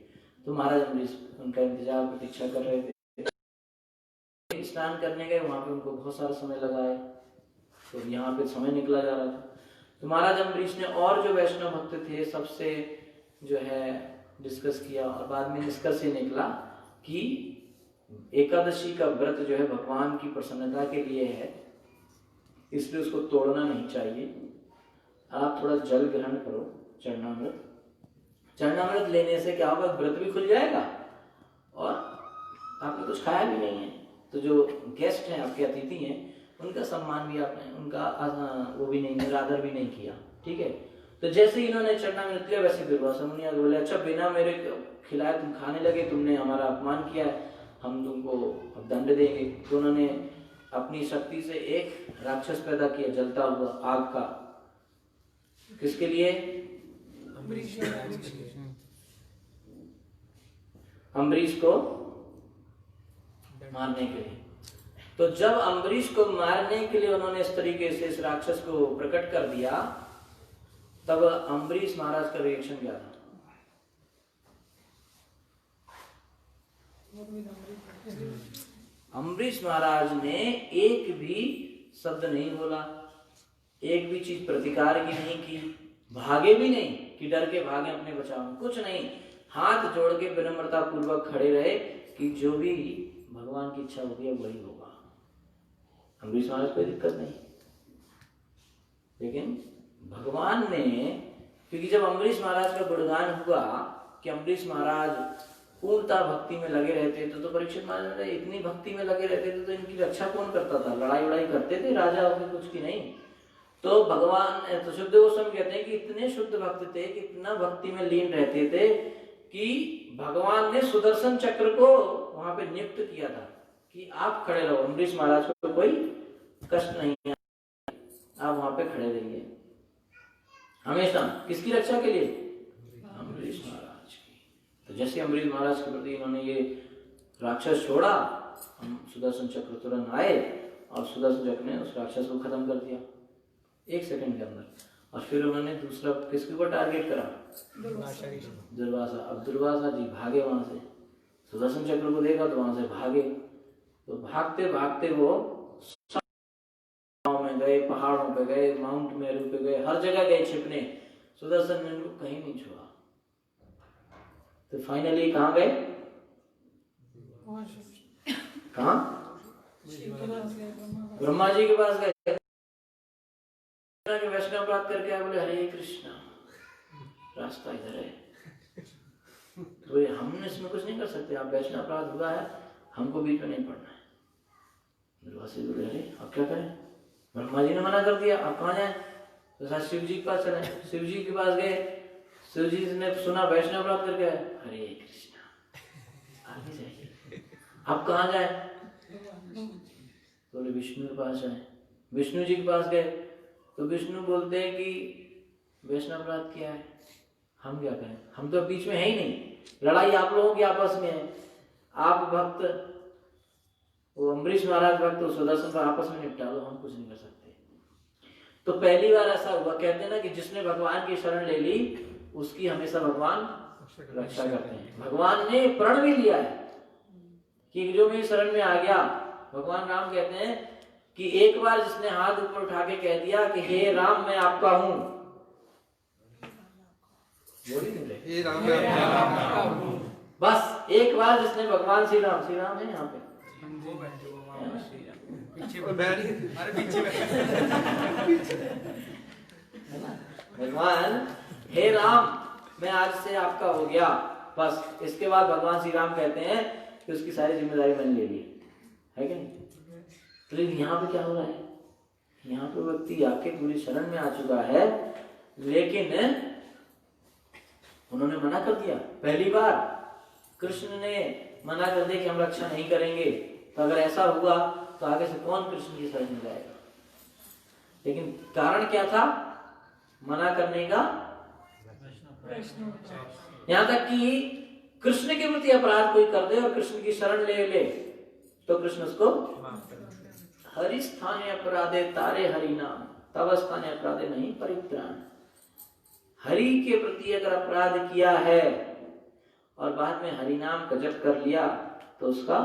Speaker 1: तो महाराज अम्बरीश उनका इंतजार प्रतीक्षा कर रहे थे। स्नान करने गए, वहां पे उनको बहुत सारा समय लगा है, तो यहाँ पे समय निकला जा रहा था। तो महाराज अम्बरीश ने और जो वैष्णव भक्त थे सबसे जो है डिस्कस किया और बाद में निष्कर्ष ये निकला कि एकादशी का व्रत जो है भगवान की प्रसन्नता के लिए है, इसलिए उसको तोड़ना नहीं चाहिए। आप थोड़ा जल ग्रहण करो, चरणामृत। चरणामृत लेने से क्या होगा, व्रत भी खुल जाएगा और आपने कुछ खाया भी नहीं है। तो जो गेस्ट हैं, आपके अतिथि हैं, उनका सम्मान भी आपने, उनका वो भी नहीं, निरादर भी नहीं किया। ठीक है, तो जैसे ही इन्होंने चरणामृत लिया वैसे दुर्वासा मुनि आगे बोले अच्छा बिना मेरे खिलाए तुम खाने लगे, तुमने हमारा अपमान किया है, हम तुमको अब दंड देंगे। तो उन्होंने अपनी शक्ति से एक राक्षस पैदा किया जलता हुआ आग का। किसके लिए? अम्बरीश को मारने के लिए। तो जब अम्बरीश को मारने के लिए उन्होंने इस तरीके से इस राक्षस को प्रकट कर दिया, तब अम्बरीश महाराज का रिएक्शन क्या था? अम्बरीश महाराज ने एक भी शब्द नहीं बोला, एक भी चीज प्रतिकार की नहीं की, भागे भी नहीं कि डर के भागे अपने बचाव में, कुछ नहीं। हाथ जोड़ के विनम्रता पूर्वक खड़े रहे कि जो भी भगवान की इच्छा होगी वही होगा। अम्बरीश महाराज कोई दिक्कत नहीं, लेकिन भगवान ने, क्योंकि जब अम्बरीश महाराज का गुणगान हुआ कि अम्बरीश महाराज पूर्णता भक्ति में लगे रहते थे, तो परीक्षित महाराज इतनी भक्ति में लगे रहते थे तो इनकी रक्षा कौन करता था? लड़ाई वड़ाई करते थे राजा होकर, कुछ की नहीं। तो भगवान, तो शुद्ध गोस्वामी कहते हैं कि इतने शुद्ध भक्त थे कि इतना भक्ति में लीन रहते थे कि भगवान ने सुदर्शन चक्र को वहां पे नियुक्त किया था कि आप खड़े रहो, अम्बरीश महाराज को कोई कष्ट नहीं है, आप वहां पे खड़े रहिए हमेशा। किसकी रक्षा के लिए? अम्बरीश महाराज की। तो जैसे अम्बरीश महाराज के प्रति इन्होंने ये राक्षस छोड़ा, हम सुदर्शन चक्र तुरंत आए और सुदर्शन चक्र ने उस राक्षस को खत्म कर दिया 1 सेकंड के अंदर। और फिर उन्होंने दूसरा किसके ऊपर टारगेट करा? दुर्वासा। अब दुर्वासा जी भागे वहां से, सुदर्शन चक्र को देखा तो वहां से भागे। तो भागते भागते वो गांव में गए, पहाड़ों पे गए, माउंट मेरू पे गए, हर जगह गए छिपने। सुदर्शन ने उनको कहीं नहीं छोड़ा। तो फाइनली कहाँ गए? कहाँ? ब्रह्मा जी के पास गए। वैष्णव प्राप्त करके आए, बोले हरे कृष्णा, रास्ता इधर है। तो हमने इसमें कुछ नहीं कर सकते, आप वैष्णव प्राप्त हुआ है, हमको बीच में नहीं पड़ना है। दुर्वासा बोले अरे अब क्या करें? ब्रह्मा जी ने मना कर दिया, आप कहाँ जाए? तो साथ शिव जी के पास चले। शिव जी के पास गए, शिव जी ने सुना वैष्णव अपराध कर गया, हरे कृष्णा आगे जाइए। आप कहाँ जाए? बोले विष्णु के पास जाए। विष्णु जी के पास गए तो विष्णु बोलते हैं कि वैष्णव अपराध किया है, हम क्या करें, हम तो बीच में है ही नहीं, लड़ाई आप लोगों की आपस में है। आप भक्त, वो अम्बरीश महाराज भक्त, वो सुदर्शन पर आपस में निपटा लो, हम कुछ नहीं कर सकते। तो पहली बार ऐसा हुआ, कहते हैं ना कि जिसने भगवान की शरण ले ली उसकी हमेशा भगवान रक्षा करते हैं। भगवान ने प्रण भी लिया है कि जो मेरी शरण में आ गया, भगवान राम कहते हैं कि एक बार जिसने हाथ ऊपर उठा के कह दिया कि हे राम मैं आपका हूं,
Speaker 2: हे राम मैं आपका हूं,
Speaker 1: बस एक बार जिसने भगवान श्री राम है यहाँ पे भगवान हे राम मैं आज से आपका हो गया, बस इसके बाद भगवान श्री राम कहते हैं कि उसकी सारी जिम्मेदारी मैंने ले ली है कि नहीं। तो यहाँ पे क्या हो रहा है, यहाँ पे व्यक्ति आके पूरी शरण में आ चुका है, लेकिन उन्होंने मना कर दिया। पहली बार कृष्ण ने मना कर दिया कि हम रक्षा नहीं करेंगे, तो अगर ऐसा हुआ तो आगे से कौन कृष्ण की शरण में जाएगा। लेकिन कारण क्या था मना करने का? यहाँ तक कि कृष्ण के प्रति अपराध कोई कर दे और कृष्ण की शरण ले ले तो कृष्ण उसको हरि स्थाने अपराधे तारे हरि नाम तब स्थाने अपराधे नहीं परित्राण। हरि के प्रति अगर अपराध किया है और बाद में हरि नाम का जप कर लिया तो उसका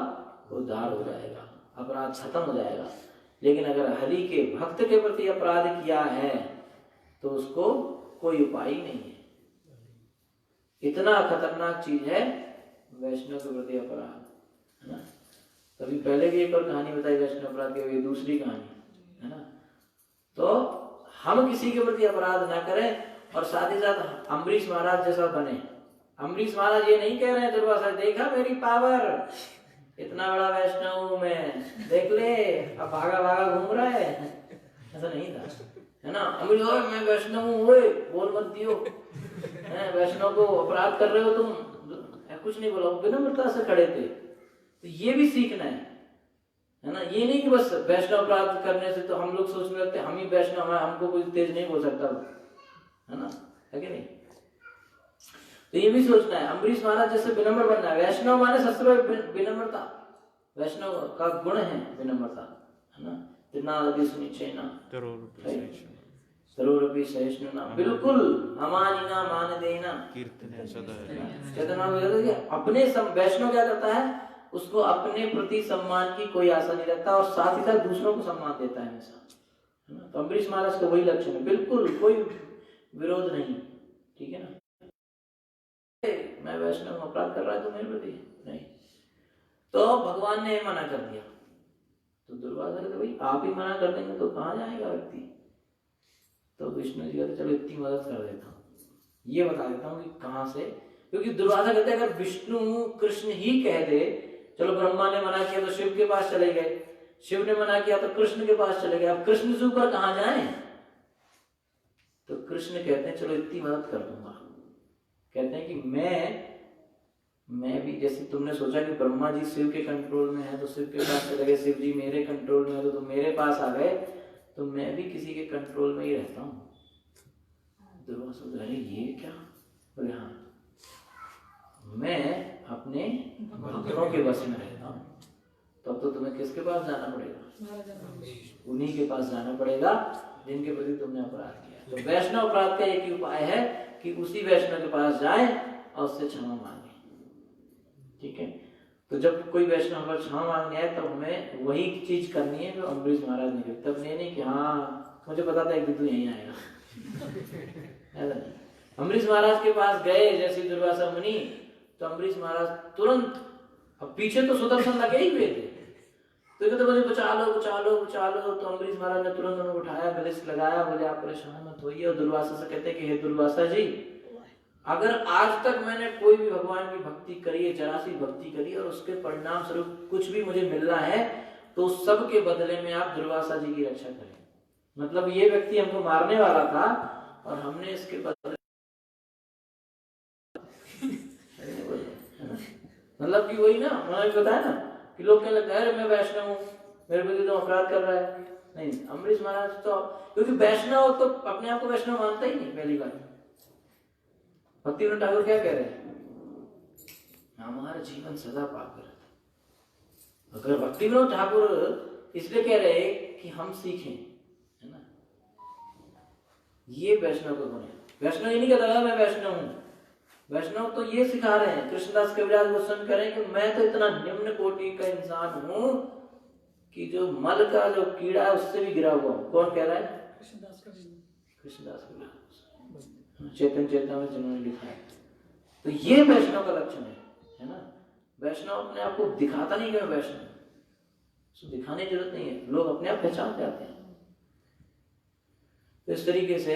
Speaker 1: उद्धार हो जाएगा, अपराध खत्म हो जाएगा। लेकिन अगर हरि के भक्त के प्रति अपराध किया है तो उसको कोई उपाय ही नहीं है। इतना खतरनाक चीज है वैष्णव के प्रति अपराध, है ना। कभी पहले भी एक और कहानी बताई वैष्णव अपराध की, दूसरी कहानी है ना। तो हम किसी के प्रति अपराध ना करें और साथ ही साथ अम्बरीश महाराज जैसा बने। अम्बरीश महाराज ये नहीं कह रहे हैं दुर्वासा देखा मेरी पावर, इतना बड़ा वैष्णव हूं मैं, देख ले अब भागा भागा घूम रहा है, ऐसा नहीं था, है ना। अम्बरीश मैं वैष्णव हूँ, बोल मत दियो, वैष्णव को अपराध कर रहे हो तुम, कुछ नहीं बोला, विनम्रता से खड़े थे। तो ये भी सीखना है ना। ये नहीं कि बस वैष्णव अपराध करने से तो हम लोग सोचने लगते हम ही वैष्णव है, हमको कोई तेज नहीं बोल सकता, है ना, है कि नहीं। तो ये भी सोचना है अम्बरीश महाराज जैसे विनम्र बनना है। वैष्णव माने शस्त्र विनम्रता, वैष्णव का गुण है विनम्रता, है ना। तिनादि सुनिचेना तरोरपि सहिष्णुना, बिल्कुल अमानिना मान देना कीर्तने सदा। अपने वैष्णव क्या करता है, उसको अपने प्रति सम्मान की कोई आशा नहीं रखता और साथ ही साथ दूसरों को सम्मान देता है हमेशा, है ना। तो अम्बरीश महाराज का वही लक्षण है, बिल्कुल कोई विरोध नहीं, ठीक है ना। मैं वैष्णव अपराध कर रहा है तो मेरे प्रति नहीं, तो भगवान ने मना कर दिया। तो दुर्वासा कहते भाई आप ही मना कर देंगे तो कहाँ जाएगा व्यक्ति। तो विष्णु जी कहते चलो इतनी मदद कर देता हूँ, ये बता देता हूँ कि कहाँ से, क्योंकि दुर्वासा कहते अगर विष्णु कृष्ण ही कह दे, चलो ब्रह्मा ने मना किया तो शिव के पास चले गए, शिव ने मना किया तो कृष्ण के पास चले गए, अब कृष्ण से ऊपर कहाँ जाए। तो कृष्ण कहते हैं चलो इतनी मदद कर दूंगा। कहते हैं कि मैं भी, जैसे तुमने सोचा कि ब्रह्मा जी शिव के कंट्रोल में है तो शिव के पास चले गए, शिव जी मेरे कंट्रोल में है तो तुम मेरे पास आ गए, तो मैं भी किसी के कंट्रोल में ही रहता हूँ। दुर्वासा अरे ये क्या, बोले हाँ मैं अपने भक्तों के वश में रहता हूँ। तब तो तुम्हें किसके पास जाना पड़ेगा, उन्हीं के पास जाना पड़ेगा जिनके प्रति तुमने अपराध किया। तो वैष्णव अपराध का एक ही उपाय है कि उसी वैष्णव के पास जाए और उससे क्षमा मांगे, ठीक है। तो जब कोई वैष्णव पर क्षमा मांगने आए तो हमें वही चीज करनी है जो अम्बरीश महाराज ने की। तब नहीं कि हाँ मुझे पता था एक दिन तू यहीं आएगा, ऐसा नहीं। अम्बरीश महाराज के पास गए जैसे दुर्वासा मुनि, तो अम्बरीश महाराज तुरंत, अब पीछे तो सुदर्शन लगे ही हुए थे, तो कहते मुझे बचा लो बचा लो बचा लो। तो अम्बरीश महाराज ने तुरंत उन्हें उठाया, गले से लगाया, बोले आप परेशान मत होइए। और दुर्वासा से कहते कि हे दुर्वासा जी, अगर आज तक मैंने कोई भी भगवान की भक्ति करी है, जरा सी भक्ति करी और उसके परिणाम स्वरूप कुछ भी मुझे मिल रहा है, तो सब के बदले में आप दुर्वासा जी की रक्षा करें। मतलब ये व्यक्ति हमको मारने वाला था और हमने इसके बदले मतलब कि वही ना, मैंने बताया ना कि लोग कहने लगते हैं मैं वैष्णव हूँ, मेरे प्रति तो अपराध कर रहा है। नहीं, अम्बरीश महाराज तो, क्योंकि वैष्णव तो अपने आप को वैष्णव मानता ही नहीं। पहली बात भक्तिविनोद ठाकुर क्या कह रहे हैं, हमारा जीवन सदा पाप रहता। अगर भक्तिविनोद ठाकुर इसलिए कह रहे हैं कि हम सीखें, है ना, ये वैष्णव का गुण है। वैष्णव ये नहीं कहता मैं वैष्णव हूं, वैष्णव तो ये सिखा रहे हैं, कृष्णदास कविराज गोस्वामी कह रहे हैं कि मैं तो इतना निम्न कोटि का इंसान हूं कि जो मल का जो कीड़ा है उससे भी गिरा हुआ हूं। कौन कह रहा है? कृष्णदास कविराज, चेतन चेतना में जिन्होंने लिखा है। तो ये वैष्णव का लक्षण है ना। वैष्णव अपने आप को दिखाता नहीं कि मैं वैष्णव, उसको दिखाने की जरूरत नहीं है, लोग अपने आप पहचान जाते हैं। तो इस तरीके से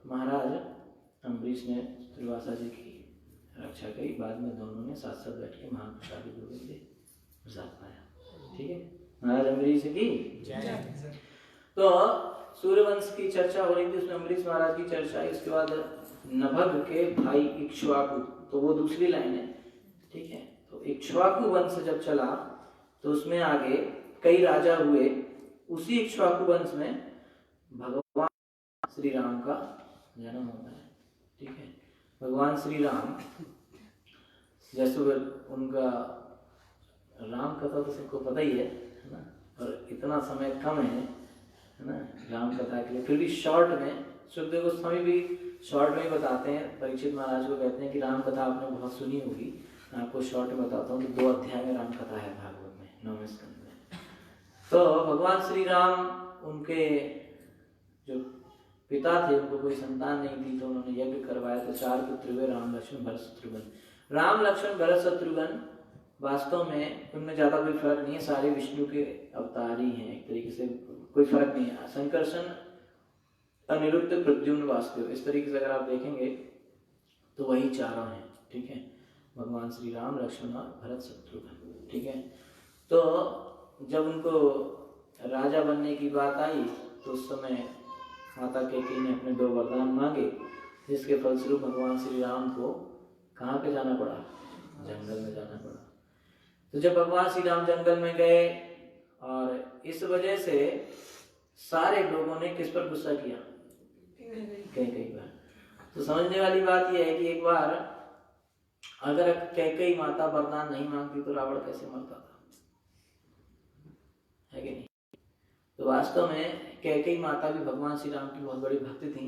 Speaker 1: महाराज अम्बरीश ने दुर्वासा जी की रक्षा करी। बाद में दोनों ने साथ साथ बैठ के महाप्रसाद प्रसाद पाया। ठीक है, महाराज अम्बरीश की जय। तो सूर्यवंश की चर्चा हो रही थी, उसमें अम्बरीश महाराज की चर्चा है। इसके बाद नभग के भाई इक्ष्वाकु, तो वो दूसरी लाइन है। ठीक है, तो इक्ष्वाकु वंश जब चला तो उसमें आगे कई राजा हुए। उसी इक्ष्वाकु वंश में भगवान श्री राम का जन्म होता है। ठीक है, भगवान श्री राम जैसे उनका राम कथा तो सबको पता ही है ना, और इतना समय कम है ना राम कथा के लिए, फिर भी शॉर्ट में सुखदेव गोस्वामी भी शॉर्ट में बताते हैं। परीक्षित महाराज को कहते हैं कि राम कथा आपने बहुत सुनी होगी, आपको शॉर्ट में बताता हूँ कि 2 अध्याय में राम कथा है भागवत में, 9वें स्कंद में। तो भगवान श्री राम, उनके जो पिता थे उनको कोई संतान नहीं थी, तो उन्होंने यज्ञ करवाया। तो 4 पुत्र हुए, राम लक्ष्मण भरत शत्रुघ्न। राम लक्ष्मण भरत शत्रुघ्न वास्तव में उनमें ज्यादा कोई फर्क नहीं है, सारे विष्णु के अवतार ही हैं एक तरीके से, कोई फर्क नहीं है। संकर्षण, अनिरुद्ध, प्रद्युम्न, वासुदेव, इस तरीके से अगर आप देखेंगे तो वही चारों हैं। ठीक है, भगवान श्री राम, लक्ष्मण और भरत शत्रुघ्न। ठीक है, तो जब उनको राजा बनने की बात आई तो उस समय माता कैकेयी ने अपने 2 वरदान मांगे, जिसके फलस्वरूप भगवान श्री राम को कहाँ पे जाना पड़ा? जंगल में जाना पड़ा। तो जब भगवान श्री राम जंगल में गए, और इस वजह से सारे लोगों ने किस पर गुस्सा किया? कैकेयी पर। तो समझने वाली बात यह है कि एक बार अगर कैकेयी माता वरदान नहीं मांगती तो रावण कैसे मरता था, है कि नहीं? तो वास्तव में कैकेयी माता भी भगवान श्री राम की बहुत बड़ी भक्त थी।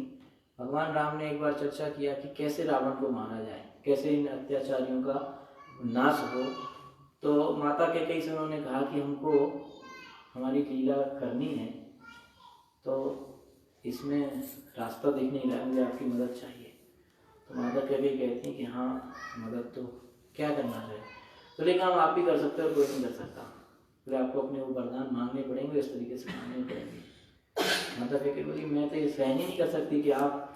Speaker 1: भगवान राम ने एक बार चर्चा किया कि कैसे रावण को मारा जाए, कैसे इन अत्याचारियों का नाश हो। तो माता कैकेयी से उन्होंने कहा कि हमको हमारी लीला करनी है, तो इसमें रास्ता देखने के लिए मुझे आपकी मदद चाहिए। तो माता कैकेयी कहती हैं कि हाँ मदद तो क्या करना है, तो लेकिन हम आप ही कर सकते हो, कोई नहीं कर सकता, फिर आपको अपने वो वरदान मांगने पड़ेंगे, इस तरीके से मांगने पड़ेंगे। माता कैकेयी बोली मैं तो ये सहन ही नहीं कर सकती कि आप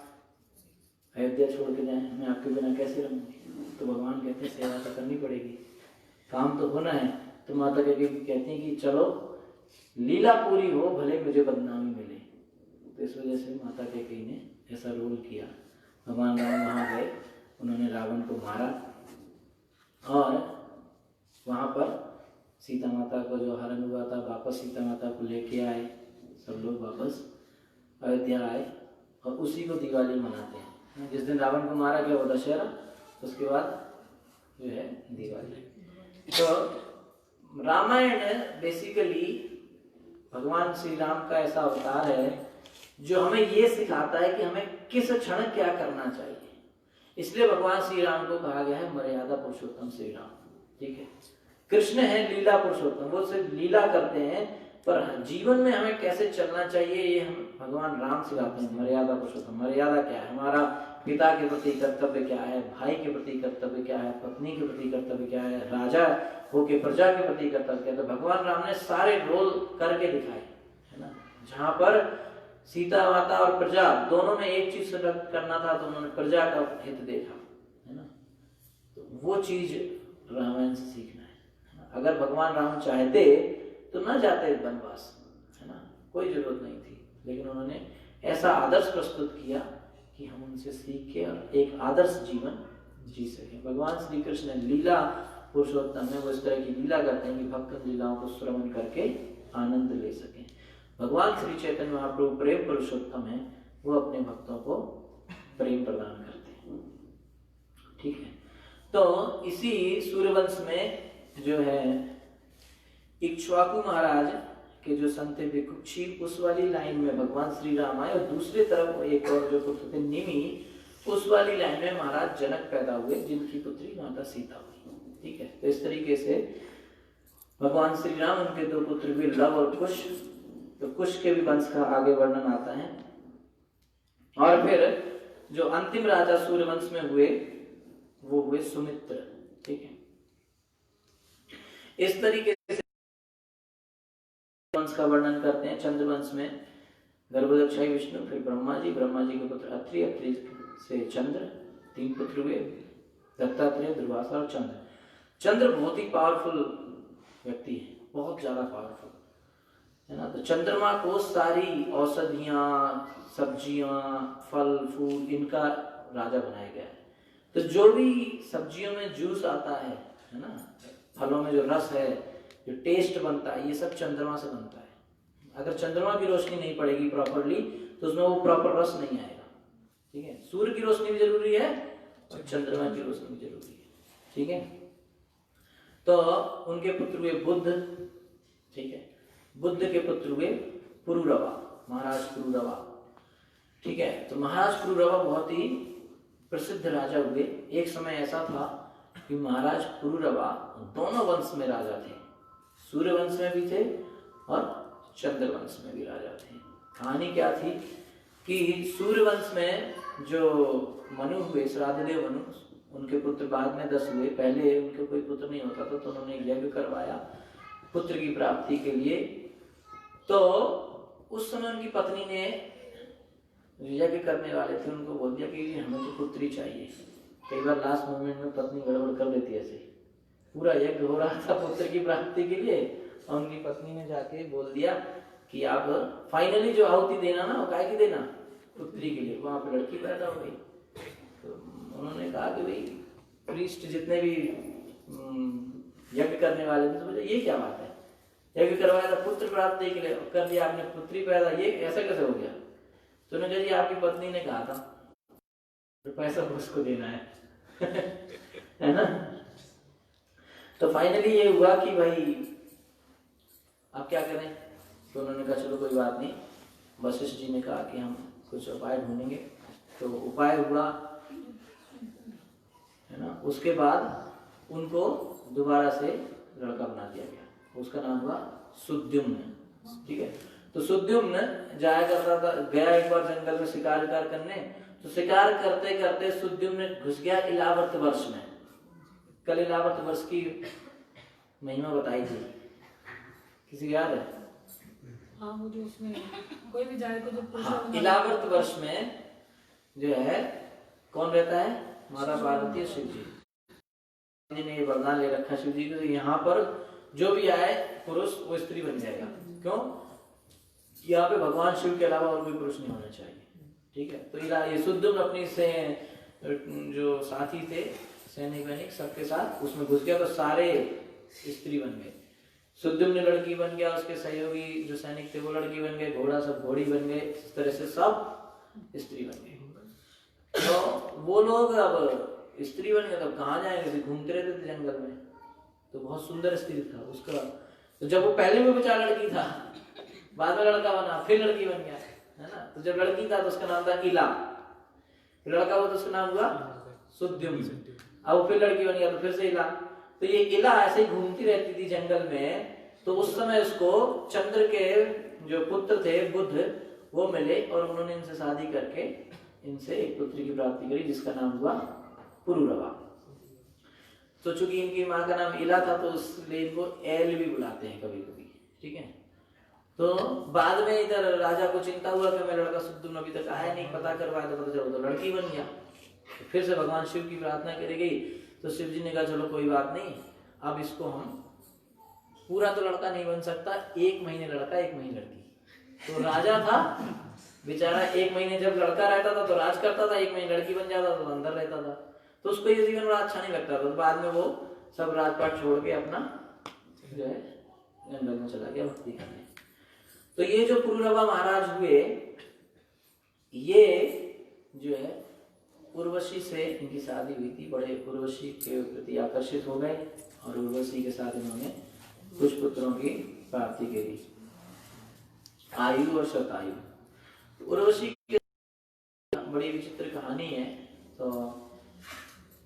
Speaker 1: अयोध्या छोड़ के जाएं, मैं आपके बिना कैसे रहूँगी। तो भगवान कहते हैं सेवा तो करनी पड़ेगी, काम तो होना है। तो माता कैकेयी कहती हैं कि चलो लीला पूरी हो, भले मुझे बदनामी मिले। तो इस वजह से माता कैकेयी ने ऐसा रोल किया। भगवान राम वहाँ गए, उन्होंने रावण को मारा, और वहाँ पर सीता माता को जो हरण हुआ था वापस सीता माता को लेके आए, सब लोग वापस अयोध्या आए, और उसी को दिवाली मनाते हैं। जिस दिन रावण को मारा गया वो दशहरा, उसके बाद जो है दिवाली। तो रामायण बेसिकली भगवान श्री राम का ऐसा अवतार है जो हमें ये सिखाता है कि हमें किस क्षण क्या करना चाहिए। इसलिए भगवान श्री राम को कहा गया है मर्यादा पुरुषोत्तम श्री राम। ठीक है, कृष्ण है लीला पुरुषोत्तम, वो सिर्फ लीला करते हैं, पर जीवन में हमें कैसे चलना चाहिए ये हम भगवान राम सिखाते हैं। मर्यादा पुरुषोत्तम, मर्यादा क्या है, हमारा पिता के प्रति कर्तव्य क्या है, भाई के प्रति कर्तव्य क्या है, पत्नी के प्रति कर्तव्य क्या है, राजा होके प्रजा के प्रति कर्तव्य क्या है। तो भगवान राम ने सारे रोल करके दिखाए, है ना। जहाँ पर सीता माता और प्रजा दोनों में एक चीज करना था, तो उन्होंने प्रजा का हित देखा, है ना। तो वो चीज रामायण से सीखना है। अगर भगवान राम चाहते तो न जाते वनवास, है ना, कोई जरूरत नहीं थी। लेकिन उन्होंने ऐसा आदर्श प्रस्तुत किया कि हम उनसे सीख के और एक आदर्श जीवन जी सके। भगवान श्री कृष्ण लीला पुरुषोत्तम है, वो इस तरह की लीला करते हैं कि भक्त उन लीलाओं को श्रवण करके आनंद ले सकें। भगवान श्री चैतन्य महाप्रभु प्रेम पुरुषोत्तम है, वो अपने भक्तों को प्रेम प्रदान करते हैं। ठीक है, तो इसी सूर्यवंश में जो है इक्ष्वाकु महाराज के जो संत थे भिक्षु, उस वाली लाइन में भगवान श्री राम आए, और दूसरे तरफ एक और जो पुत्र थे निमि, उस वाली लाइन में महाराज जनक पैदा हुए, जिनकी पुत्री माता सीता हुई। ठीक है, तो इस तरीके से भगवान श्री राम, उनके दो पुत्र भी लव और कुश, तो कुश के भी वंश का आगे वर्णन आता है। और फिर जो अंतिम राजा सूर्यवंश में हुए वो हुए सुमित्र। ठीक है, इस तरीके से वंश का वर्णन करते हैं। चंद्रवंश में गर्भोदक्षाई विष्णु, फिर ब्रह्मा जी के पुत्र अत्रि, अत्रि से चंद्र, 3 पुत्र हुए, दत्तात्रेय, दुर्वासा और चंद्र। चंद्र बहुत ही पावरफुल व्यक्ति है, बहुत ज्यादा पावरफुल है ना। तो चंद्रमा को सारी औषधियां, सब्जियां, फल फूल, इनका राजा बनाया गया है। तो जो भी सब्जियों में जूस आता है ना, फलों में जो रस है, जो टेस्ट बनता है, ये सब चंद्रमा से बनता है। अगर चंद्रमा की रोशनी नहीं पड़ेगी प्रॉपरली तो उसमें वो प्रॉपर रस नहीं आएगा। ठीक है, सूर्य की रोशनी भी जरूरी है और चंद्रमा की रोशनी भी जरूरी है। ठीक है, तो उनके पुत्र हुए बुद्ध। ठीक है, बुद्ध के पुत्र हुए पुरुरवा, महाराज पुरुरवा। ठीक है, तो महाराज पुरुरवा बहुत ही प्रसिद्ध राजा हुए। एक समय ऐसा था कि महाराज पुरुरवा दोनों वंश में राजा थे, सूर्य वंश में भी थे और चंद्र वंश में भी राजा थे। कहानी क्या थी कि सूर्य वंश में जो मनु हुए, श्राद्धदेव मनु, उनके पुत्र बाद में 10 हुए। पहले उनके कोई पुत्र नहीं होता था, तो उन्होंने यज्ञ करवाया पुत्र की प्राप्ति के लिए। तो उस समय उनकी पत्नी ने, यज्ञ करने वाले थे, उनको बोल दिया कि हमें तो पुत्री चाहिए। कई बार लास्ट मोमेंट में पत्नी गड़बड़ कर देती है। ऐसे पूरा यज्ञ हो रहा था पुत्र की प्राप्ति के लिए, और उनकी पत्नी ने जाके बोल दिया कि आप फाइनली जो आहुति देना ना, वो काय की देना, पुत्री के लिए। वहां पर लड़की पैदा हो गई। तो उन्होंने कहा कि भाई प्रीस्ट जितने भी यज्ञ करने वाले थे, तो बोले ये क्या बात है, यज्ञ करवाया था पुत्र प्राप्ति के लिए, कर दिया आपने पुत्री पैदा, ये ऐसा कैसे हो गया। तो उन्होंने कहा जी आपकी पत्नी ने कहा था, तो पैसा उसको देना है है ना। तो फाइनली ये हुआ कि भाई अब क्या करें। तो उन्होंने कहा चलो कोई बात नहीं, वशिष्ठ जी ने कहा कि हम कुछ उपाय ढूंढेंगे। तो उपाय हुआ है ना। उसके बाद उनको दोबारा से लड़का बना दिया गया, उसका नाम हुआ सुद्युम्न। ठीक है, तो सुद्युम्न जाया करता था, गया एक बार जंगल में शिकार करने। तो शिकार करते करते सुद्युम्न घुस गया इलावर्त वर्ष में। कल इलावर्त वर्ष की महिमा बताई थी, किसी को याद है?
Speaker 3: हाँ, वो जो उसमें कोई भी जाए तो जो
Speaker 1: हाँ, इलावर्त वर्ष में जो है कौन रहता है, माता पार्वती, शिव जी ने ये वरदान ले रखा शिव जी को, यहाँ पर जो भी आए पुरुष वो स्त्री बन जाएगा। क्यों? यहाँ पे भगवान शिव के अलावा और कोई पुरुष नहीं होना चाहिए। ठीक है, तो ये सुद्युम्न अपनी से जो साथी थे सैनिक वैनिक सबके साथ उसमें घुस गया, तो सारे स्त्री बन गए। सुद्युम्न लड़की बन गया, उसके सहयोगी जो सैनिक थे वो लड़की बन गए, घोड़ा सब घोड़ी बन गए, इस तरह से सब स्त्री बन गए। तो वो लोग अब स्त्री बन गए, तब कहाँ जाएंगे, घूमते रहते थे जंगल में। तो बहुत सुंदर स्त्री था उसका। तो जब वो पहले में बेचारा लड़की था, बाद में लड़का बना, फिर लड़की बन गया, है ना। तो जब लड़की था तो उसका नाम था इला, फिर लड़का हुआ तो उसका नाम हुआ सुद्युम्न, अब फिर लड़की बन गया तो फिर से इला। तो ये इला ऐसे ही घूमती रहती थी जंगल में। तो उस समय उसको चंद्र के जो पुत्र थे बुद्ध, वो मिले और उन्होंने इनसे शादी करके इनसे एक पुत्री की प्राप्ति करी, जिसका नाम हुआ पुरुरवा। तो चूंकि इनकी माँ का नाम इला था, तो इसलिए इनको एल भी बुलाते हैं कभी कभी। ठीक है, तो बाद में इधर राजा को चिंता हुआ कि मैं लड़का सुद्युम्न अभी तक आया नहीं, पता करवाया तो पता चला तो लड़की बन गया। तो फिर से भगवान शिव की प्रार्थना करी गई, तो शिव जी ने कहा चलो कोई बात नहीं, अब इसको हम पूरा तो लड़का नहीं बन सकता, 1 महीने लड़का 1 महीने लड़की तो राजा था बेचारा, 1 महीने जब लड़का रहता था तो राज करता था, 1 महीने लड़की बन जाता था तो अंदर रहता था। तो उसको ये जीवन बड़ा अच्छा नहीं लगता था। तो बाद में वो सब राजपाट छोड़ के अपना जो है जंगल में चला गया भक्ति करने। तो ये जो पुरुरवा महाराज हुए, ये जो है उर्वशी से इनकी शादी हुई थी। बड़े उर्वशी के प्रति आकर्षित हो गए और उर्वशी के साथ इन्होंने कुछ पुत्रों की प्राप्ति करी, आयु और शतायु। उर्वशी की बड़ी विचित्र कहानी है। तो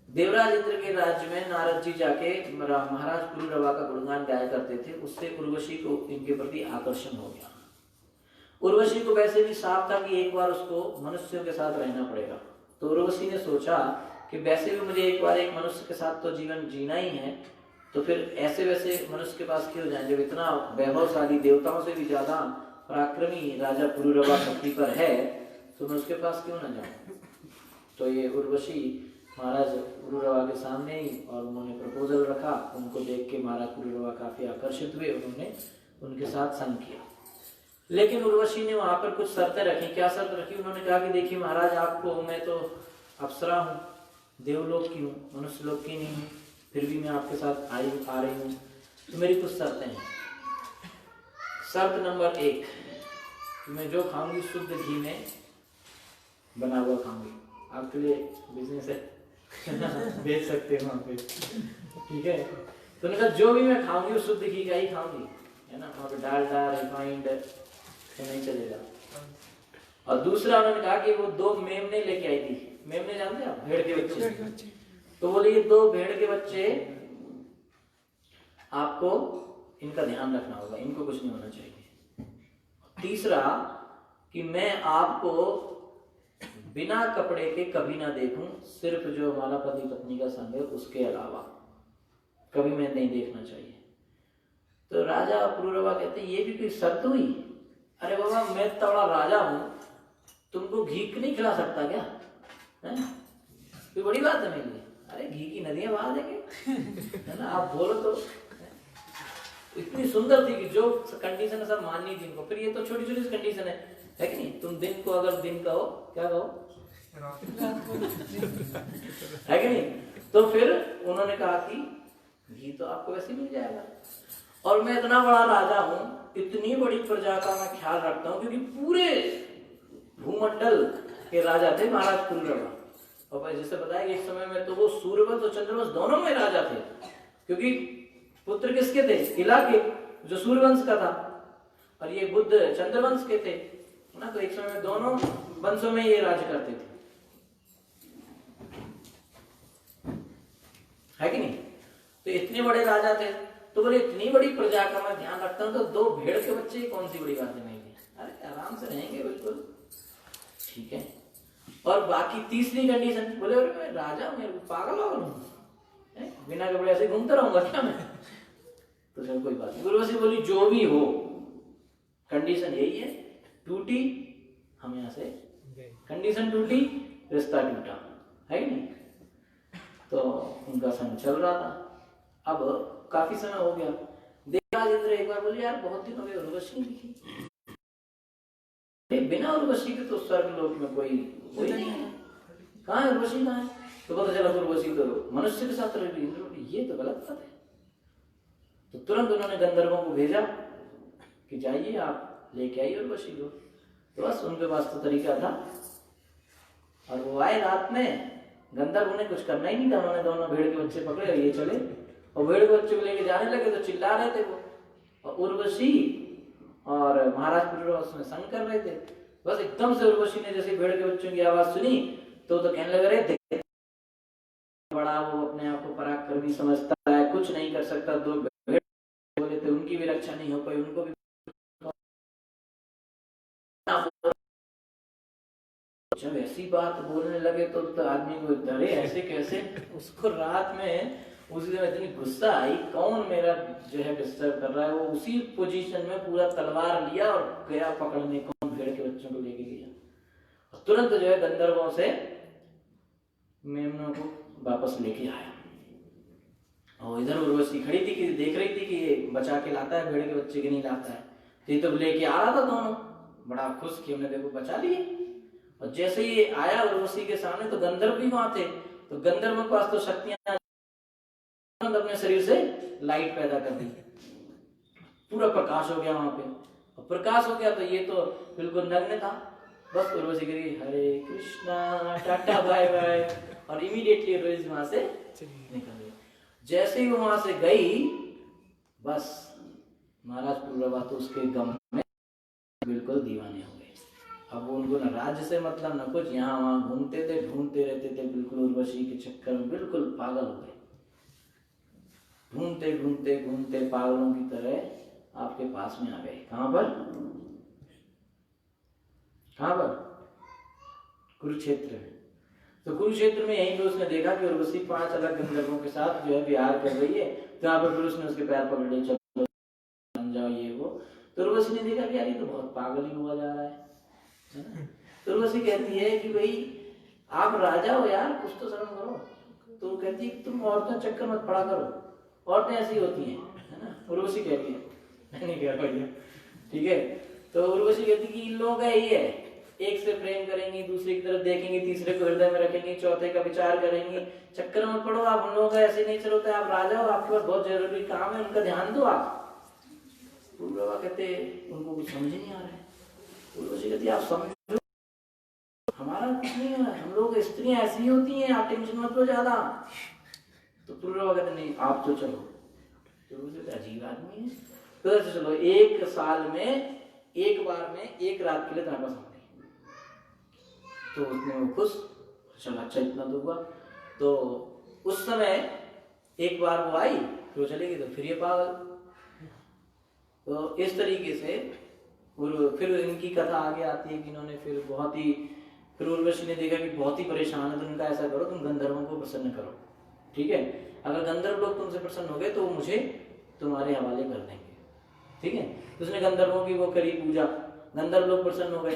Speaker 1: देवराज इंद्र के राज्य में नारद जी जाके महाराज पुरुरवा का गुणगान गाया करते थे। उससे उर्वशी को इनके प्रति आकर्षण हो गया। उर्वशी को वैसे भी साफ था कि एक बार उसको मनुष्यों के साथ रहना पड़ेगा। तो उर्वशी ने सोचा कि वैसे भी मुझे एक बार एक मनुष्य के साथ तो जीवन जीना ही है, तो फिर ऐसे वैसे मनुष्य के पास क्यों जाएं, जब इतना वैभवशाली देवताओं से भी ज्यादा पराक्रमी राजा पुरुरवा पृथ्वी पर है, तो मैं उसके पास क्यों ना जाऊं। तो ये उर्वशी महाराज पुरुरवा के सामने ही और उन्होंने प्रपोजल रखा। उनको देख के महाराज पुरुरवा काफी आकर्षित हुए, उन्होंने उनके साथ संग किया। लेकिन उर्वशी ने वहां पर कुछ शर्तें रखी। क्या शर्त रखी? उन्होंने कहा कि देखिए महाराज, आपको, मैं तो अप्सरा हूँ, देवलोक की हूँ, मनुष्य लोक की नहीं हूँ, फिर भी मैं आपके साथ आ रही हूँ, तो मेरी कुछ शर्तें हैं। शर्त नंबर 1, मैं जो खाऊंगी शुद्ध घी में बना हुआ खाऊंगी। आपके लिए बिजनेस है बेच सकते हो वहाँ पे, ठीक है। तो उन्होंने कहा जो भी मैं खाऊंगी वो शुद्ध घी का ही खाऊंगी, है ना, वहाँ पे डालडा रिफाइंड तो नहीं चलेगा। और दूसरा उन्होंने कहा कि वो 2 मेमने लेके आई थी। मेमने जानते हैं आप? भेड़ के बच्चे। तो बोले ये 2 भेड़ के बच्चे आपको इनका ध्यान रखना होगा, इनको कुछ नहीं होना चाहिए। तीसरा कि मैं आपको बिना कपड़े के कभी ना देखूं, सिर्फ जो हमारा पति पत्नी का संग है उसके अलावा कभी मैं नहीं देखना चाहिए। तो राजा पुरुरवा कहते ये भी कोई शर्त हुई? अरे बाबा, मैं तगड़ा राजा हूं, तुमको घी नहीं खिला सकता क्या? है कोई बड़ी बात है मेरे लिए? अरे घी की नदियां बहा देंगे, है ना, आप बोलो तो। इतनी सुंदर थी कि जो कंडीशन है सब माननी थी इनको। फिर ये तो छोटी छोटी कंडीशन है कि नहीं? तुम दिन को अगर दिन कहो, क्या कहो, है कि नहीं? तो फिर उन्होंने कहा कि घी तो आपको वैसे मिल जाएगा, और मैं इतना बड़ा राजा हूं, इतनी बड़ी प्रजा का मैं ख्याल रखता हूं, क्योंकि पूरे भूमंडल के राजा थे महाराज पुरुरवा। और जैसे बताया कि एक समय में तो वो सूर्यवंश और चंद्रवंश दोनों में राजा थे, क्योंकि पुत्र किसके थे? इला के, जो सूर्यवंश का था, और ये बुद्ध चंद्रवंश के थे ना। तो एक समय में दोनों वंशों में ये राज करते थे, है कि नहीं? तो इतने बड़े राजा थे। तो बोले इतनी बड़ी प्रजा का मैं ध्यान रखता हूं, तो 2 भेड़ के बच्चे कौन सी बड़ी बात है मेरे लिए? अरे आराम से रहेंगे, बिल्कुल ठीक है। और बाकी तीसरी कंडीशन, बोले अरे मैं राजा हूं, पागल हो गया, बिना कपड़े ऐसे घूमता रहूंगा क्या मैं? तो चलो कोई बात नहीं। उर्वशी बोली जो भी हो, कंडीशन यही है, टूटी हम यहाँ से, कंडीशन टूटी रिश्ता टूटा, है कि नहीं? तो उनका संग चल रहा था। अब काफी समय हो गया। देवराज इंद्र एक बार बोले यार बहुत दिन हो गए, उर्वशी दिखी, बिना उर्वशी के तो स्वर्ग लोक में कोई नहीं है, कहाँ है उर्वशी, कहाँ है? तो पता चला उर्वशी तो मनुष्य के साथ रह रही। इंद्र बोले ये तो गलत बात है। तो तुरंत उन्होंने गंधर्वों को भेजा कि जाइए आप लेके आइए उर्वशी को। तो बस उनके पास तो तरीका था, और वो आए रात में। गंधर्व उन्हें कुछ करना ही नहीं था, उन्होंने दोनों भेड़ के बच्चे पकड़े और ये चले, और भेड़ के बच्चे को लेके जाने लगे तो चिल्ला रहे थे वो, और उर्वशी और महाराज पुरुरवा उसमें संग कर रहे थे। बस एकदम से उर्वशी ने जैसे भेड़ के बच्चों की आवाज सुनी तो कहने लग रहे, बड़ा वो अपने आप को पराक्रमी समझता है, कुछ नहीं कर सकता। 2 भेड़ बोले थे, उनकी भी रक्षा नहीं हो पाई, उनको भी जब ऐसी बात बोलने लगे तो आदमी को डरे, ऐसे कैसे? उसको रात में उसी दिन इतनी गुस्सा आई, कौन मेरा जो है डिस्टर्ब कर रहा है। वो उसी पोजीशन में पूरा तलवार लिया और गया पकड़ने को, भेड़ के बच्चों को लेके गया, और तुरंत जो है गंधर्वों से मेमनों को वापस लेके आया। और इधर उर्वशी खड़ी थी कि देख रही थी कि ये बचा के लाता है भेड़ के बच्चे के नहीं लाता है। तो ये तो लेके आ रहा था दोनों, बड़ा खुश कि हमने देखो बचा लिए। और जैसे ही आया उर्वशी के सामने तो गंधर्व भी वहां थे, तो गंधर्व के पास तो शक्तियां अपने शरीर से लाइट पैदा कर दी, पूरा प्रकाश हो गया वहां पे। और प्रकाश हो गया तो ये तो बिल्कुल नग्न था। बस उर्वशी करी हरे कृष्णा टाटा बाय बाय, और इमीडिएटली उर्वशी वहां से निकल गई। जैसे ही वो वहां से गई बस महाराज पुरवा तो उसके गम में बिल्कुल दीवाने हो गए। अब उनको न राज्य से मतलब न कुछ, यहाँ वहां घूमते थे, ढूंढते रहते थे, बिल्कुल उर्वशी के चक्कर में बिल्कुल पागल हो गए। ढूंढते ढूंढते घूमते पागलों की तरह आपके पास में आ गए। कहां पर? कहां पर? कुरुक्षेत्र में। तो कुरुक्षेत्र में यहीं पे उसने देखा कि उर्वशी 5 अलग गंधर्वों के साथ जो है विहार कर रही है। तो यहाँ पर फिर उसने उसके पैर पकड़ लिए, चलो मान जाओ ये वो। तो उर्वशी ने देखा कि यार ये तो बहुत पागल ही हुआ जा रहा है ना? तो उर्वशी कहती है कि भाई आप राजा हो यार, कुछ तो शर्म करो। तो कहती है तुम औरतों चक्कर मत पड़ा करो, औरतें ऐसी होती हैं, है ना? उर्वशी कह रही है, मैं नहीं कह रहा, ठीक है। तो उर्वशी कहती कि इन लोगों का यही है, एक से प्रेम करेंगी, दूसरे की तरफ देखेंगी, तीसरे को हृदय में रखेंगे, चौथे का विचार करेंगी। चक्कर मत पड़ो आप, हम लोगों का ऐसे नहीं चलता है। आप राजा हो, आपके पास बहुत जरूरी काम है, उनका ध्यान दो आप। पूर्वा कहते उनको कुछ समझ नहीं आ रहा है। उर्वशी कहती आप समझो, हमारा कुछ नहीं है, हम लोग स्त्रियां ऐसी होती हैं, आप टेंशन मत लो ज्यादा। तो पूर्वा कहते नहीं आप तो चलो। तो अजीब आदमी है। तो चलो 1 साल में एक बार में एक रात के लिए तुम्हारे पास आऊंगी। तो उसने वो खुश, चलो अच्छा इतना तो हुआ। तो उस समय एक बार वो आई, फिर वो चली गई, तो फिर ये पागल। तो इस तरीके से फिर इनकी कथा आगे आती है कि इन्होंने फिर बहुत ही, फिर उर्वशी ने देखा कि बहुत ही परेशान है, तो उनका ऐसा करो तुम गंधर्वों को प्रसन्न करो, ठीक है। अगर गंधर्व लोग तुमसे प्रसन्न हो गए तो मुझे तुम्हारे हवाले कर देंगे, ठीक है। तो उसने गंधर्वों की वो करी पूजा, गंधर्व लोग प्रसन्न हो गए,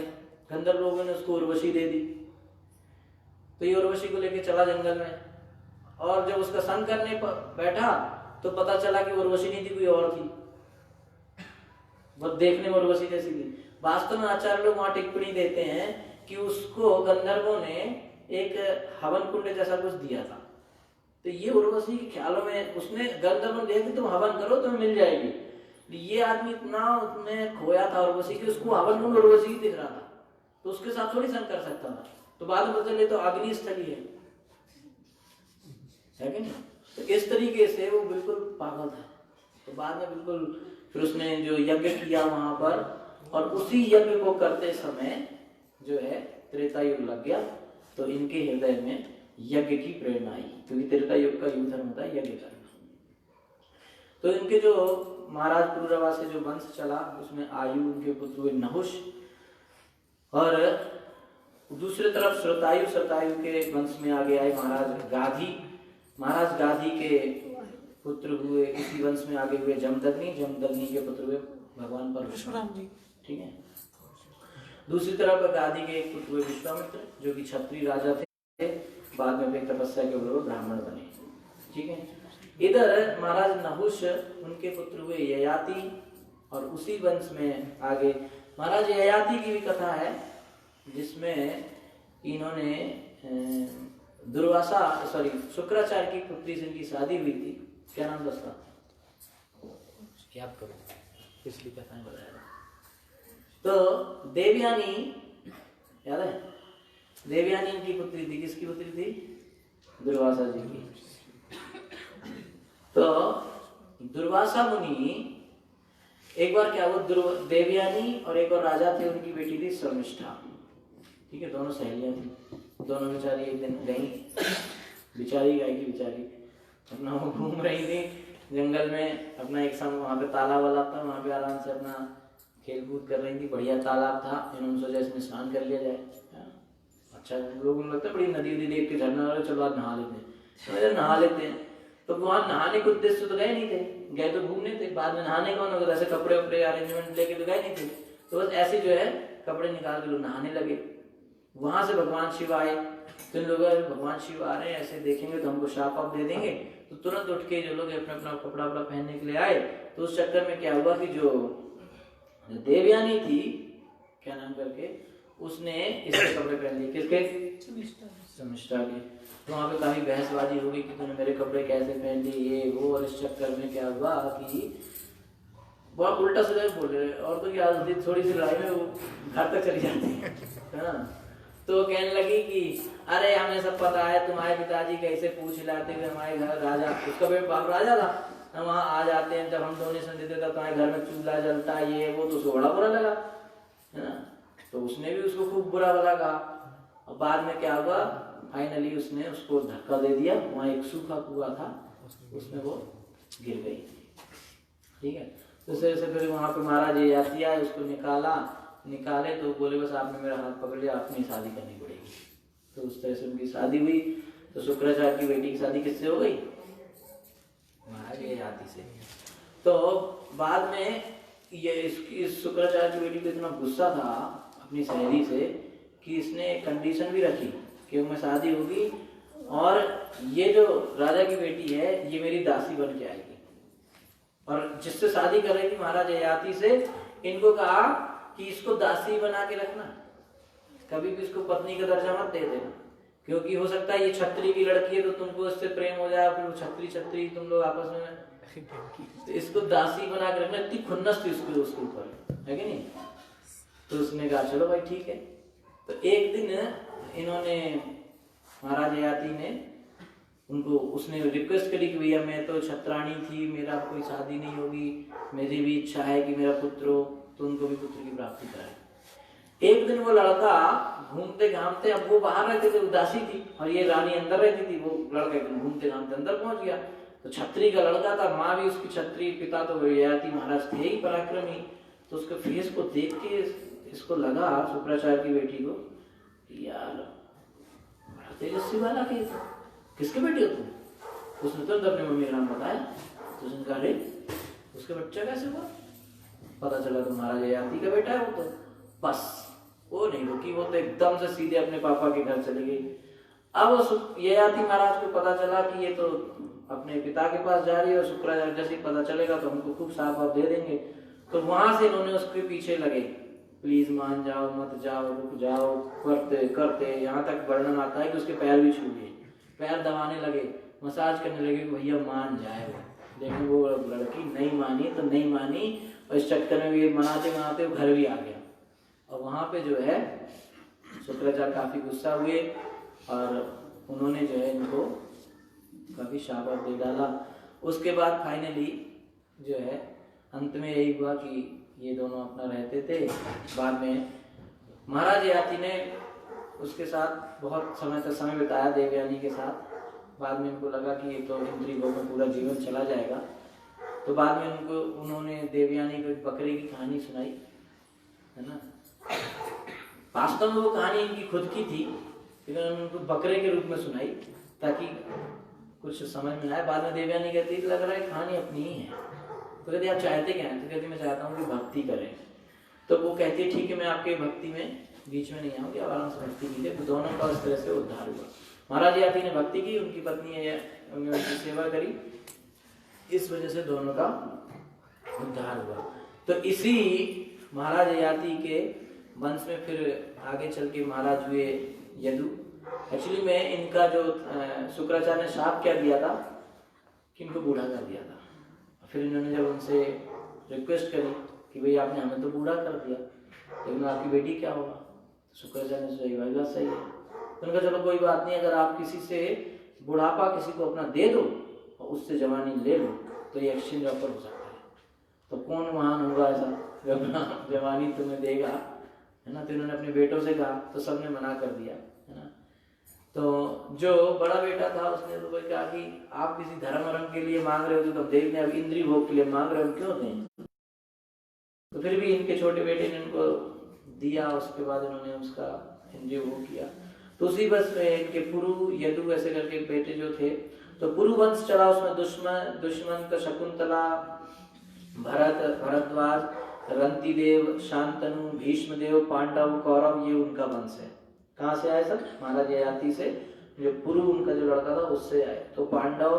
Speaker 1: गंधर्व लोगों ने उसको उर्वशी दे दी। तो ये उर्वशी को लेके चला जंगल में, और जब उसका संग करने बैठा तो पता चला कि उर्वशी नहीं थी, कोई और थी। वो देखने में उर्वशी जैसी थी। वास्तव में आचार्य लोग वहां टिप्पणी देते हैं कि उसको गंधर्वों ने एक हवन कुंड जैसा कुछ दिया था। तो ये उर्वशी के ख्यालों में उसने गंधर्व ने कि तुम हवन करो तुम्हें मिल जाएगी। ये आदमी इतना उसमें खोया था उर्वशी कि उसको हवन कुंड उर्वशी दिख रहा था, तो उसके साथ थोड़ी संग कर सकता था। तो बाद में पता चले तो अग्नि स्थली है कि नहीं। तो इस तरीके से वो बिल्कुल पागल था। तो बाद में बिल्कुल फिर उसने जो यज्ञ किया वहां पर, और उसी यज्ञ को करते समय जो है त्रेता युग लग गया। तो इनके हृदय में यज्ञ की प्रेरणा आई, क्योंकि त्रेता युग का युग धर्म होता है यज्ञ करना। तो इनके जो महाराज पुरुरवा से जो वंश चला उसमें आयु उनके पुत्र हुए नहुष, और दूसरी तरफ श्रोतायु के वंश में आगे आए महाराज गाधी। महाराज गाधी के पुत्र हुए, इसी वंश में आगे हुए जमदग्नि के पुत्र हुए भगवान परशुराम जी, ठीक है। दूसरी तरफ गाधी के एक पुत्र हुए विश्वामित्र, जो कि क्षत्रिय राजा थे, बाद में तपस्या के बल ब्राह्मण बने, ठीक है। इधर महाराज नहुष उनके पुत्र हुए ययाति, और उसी वंश में आगे महाराज ययाति की भी कथा है, जिसमें इन्होंने शुक्राचार्य की पुत्री से इनकी शादी हुई थी। क्या नाम था उसका, याद करो, पिछली कथा में बताया था। तो देवयानी, याद है, देवयानी इनकी पुत्री थी। किसकी पुत्री थी? दुर्वासा जी की। तो दुर्वासा मुनि एक बार क्या हुआ, देवयानी और एक और राजा थे, उनकी बेटी थी शर्मिष्ठा, ठीक है। दोनों सहेलियां थी। दोनों बेचारी एक दिन गई, बेचारी गाय की बेचारी अपना वो घूम रही थी जंगल में, अपना एक समय वहाँ पे तालाब वाला था, वहाँ पे आराम से अपना खेल कूद कर रही थी। बढ़िया तालाब था, इन्होंने सोचा इसमें स्नान कर लिया जाए। अच्छा लोगों को लगता है बड़ी नदी उदी देख के झरना वाला, चलो आज नहा लेते हैं, तो नहा लेते हैं। तो वहाँ नहाने के उद्देश्य तो गए नहीं थे, गए तो घूमने थे। बाद में नहाने कौन होगा, ऐसे कपड़े वपड़े अरेंजमेंट लेके तो गए नहीं थे। तो बस ऐसे जो है कपड़े निकाल के लोग नहाने लगे। वहां से भगवान शिव आए, तो इन लोगों भगवान शिव आ रहे हैं, ऐसे देखेंगे तो हमको शाप आप दे देंगे। तो तुरंत उठ के जो लोग अपना अपना कपड़ा वपड़ा पहनने के लिए आए। तो उस चक्कर में क्या हुआ कि जो देवयानी थी क्या नाम करके, उसने इसके कपड़े पहन लिए। किसके? शर्मिष्ठा के। तो वहाँ पे काफी बहसबाजी हो गई कि तूने मेरे कपड़े कैसे पहन लिए, ये वो। और इस चक्कर में क्या हुआ कि बहुत उल्टा सीधा बोल रहे, और तो क्या थोड़ी सी लड़ाई में वो घर तक चली जाती है ना। तो कहने लगी कि अरे हमें सब पता है तुम्हारे पिताजी कैसे पूछ लाते हुए हमारे घर राजा, उसका बाप राजा था, हम वहाँ आ जाते हैं, जब हम डोनेशन देते थे तुम्हारे घर में चूल्हा जलता है ये वो। तो उसको बड़ा बुरा लगा है ना, तो उसने भी उसको खूब बुरा लगा। और बाद में क्या हुआ, फाइनली उसने उसको धक्का दे दिया, वहाँ एक सूखा कुआं था उसमें वो गिर गई। ठीक है, तो इस तरह से फिर वहाँ पे महाराज ययाति आए, उसको निकाले तो बोले बस आपने मेरा हाथ पकड़ लिया, आपने शादी करनी पड़ेगी। तो उस तरह से उनकी शादी हुई। तो शुक्राचार्य की बेटी की शादी किससे हो गई? महाराज ययाति से। तो बाद में ये इस शुक्राचार्य की बेटी को इतना गुस्सा था अपनी सहेली से कि इसने कंडीशन भी रखी कि मैं शादी होगी और ये जो राजा की बेटी है ये मेरी दासी बन के आएगी। और जिससे शादी कर रही थी महाराज ययाति से, इनको कहा कि इसको दासी बना के रखना, कभी भी इसको पत्नी का दर्जा मत दे देना, क्योंकि हो सकता है ये छत्री की लड़की है तो तुमको इससे प्रेम हो जाए, फिर छत्री तुम लोग आपस में, तो इसको दासी बना के रखना। इतनी खुन्नस थी उसके ऊपर, है कि नहीं। तो उसने कहा चलो भाई ठीक है। तो एक दिन इन्होंने महाराज ययाति ने उनको, उसने रिक्वेस्ट करी कि भैया मैं तो छत्राणी थी, मेरा कोई शादी नहीं होगी, मेरी भी इच्छा है कि मेरा पुत्र हो, तो उनको भी पुत्र की प्राप्ति कराए। एक दिन वो लड़का घूमते घामते, अब वो बाहर रहते थे, उदासी थी और ये रानी अंदर रहती थी, वो लड़का घूमते घामते अंदर पहुंच गया। तो छत्री का लड़का था, माँ भी उसकी छत्री, पिता तो ययाति महाराज थे ही पराक्रमी। तो उसके फेस को देख के इसको लगा, शुक्राचार्य की बेटी को, यार बड़ा तेजस्वी वाला के, किसके बेटे हो तुम? उसने तुरंत अपनी मम्मी का नाम बताया। तो उसने कहा अरे उसका बच्चा कैसे हुआ? पता चला तो महाराज ययाति का बेटा है वो। तो बस वो नहीं रुकी, वो तो एकदम से सीधे अपने पापा के घर चली गई। अब ययाति महाराज को पता चला कि ये तो अपने पिता के पास जा रही है, और शुक्राचार्य जैसे ही पता चलेगा तो हमको खूब साफ आप दे देंगे। तो वहां से इन्होंने उसके पीछे लगे, प्लीज मान जाओ, मत जाओ, रुक जाओ, करते करते यहाँ तक वर्णन आता है कि उसके पैर भी छू लिए, पैर दबाने लगे, मसाज करने लगे कि भैया मान जाए वो। लेकिन वो लड़की नहीं मानी तो नहीं मानी, और इस चक्कर में भी मनाते मनाते वो घर भी आ गया। और वहाँ पे जो है शुक्राचार्य काफी गुस्सा हुए और उन्होंने जो है इनको काफी शाबाश दे डाला। उसके बाद फाइनली जो है अंत में यही हुआ कि ये दोनों अपना रहते थे। बाद में महाराज ययाति ने उसके साथ बहुत समय तक समय बिताया, देवयानी के साथ। बाद में उनको लगा कि ये तो इंद्रिय भोग में पूरा जीवन चला जाएगा, तो बाद में उन्होंने देवयानी को एक बकरे की कहानी सुनाई, है ना। वास्तव में वो कहानी इनकी खुद की थी, लेकिन उनको बकरे के रूप में सुनाई ताकि कुछ समझ में आए। बाद में देवयानी कहती है लग रहा है कहानी अपनी ही है। तो कहती आप चाहते क्या हैं? तो कहती मैं चाहता हूँ कि भक्ति करें। तो वो कहती है ठीक है, मैं आपके भक्ति में बीच में नहीं आऊंगी, आप आराम से भक्ति कीजिए। तो दोनों का उस तरह से उद्धार हुआ। महाराज ययाति ने भक्ति की, उनकी पत्नी ने उनकी सेवा करी, इस वजह से दोनों का उद्धार हुआ। तो इसी महाराज ययाति के वंश में फिर आगे चल के महाराज हुए यदु। एक्चुअली में इनका जो शुक्राचार्य ने शाप क्या दिया था कि इनको बूढ़ा कर दिया था। फिर इन्होंने जब उनसे रिक्वेस्ट करी कि भाई आपने हमें तो बूढ़ा कर दिया, लेकिन आपकी बेटी क्या होगा? शुक्राचार्य ने सही भाई बात सही है। तो उनका चलो कोई बात नहीं, अगर आप किसी से बुढ़ापा किसी को अपना दे दो और उससे जवानी ले लो तो ये एक्सचेंज ऑफर हो सकता है। तो कौन महान होगा ऐसा जवानी तुम्हें देगा, है ना। तो इन्होंने अपने बेटों से कहा तो सबने मना कर दिया, है ना। तो जो बड़ा बेटा था उसने तो भाई कहा कि आप किसी धर्म के लिए मांग रहे हो तो देव ने अब इंद्रिय भोग के लिए मांग रहे हो, क्यों दें। तो फिर भी इनके छोटे बेटे ने इनको दिया, उसके बाद इन्होंने उसका इंद्रिय भोग किया। तो उसी बस में इनके पुरु यदु ऐसे करके बेटे जो थे, तो पुरु वंश चला, उसमें दुष्मंत, शकुंतला, भरद्वाज, रंतिदेव, शांतनु, भीष्मदेव, पांडव, कौरव, ये उनका वंश है। कहाँ से आए सब? महाराज ययाति से, जो पुरु उनका जो लड़का था उससे आए। तो पांडव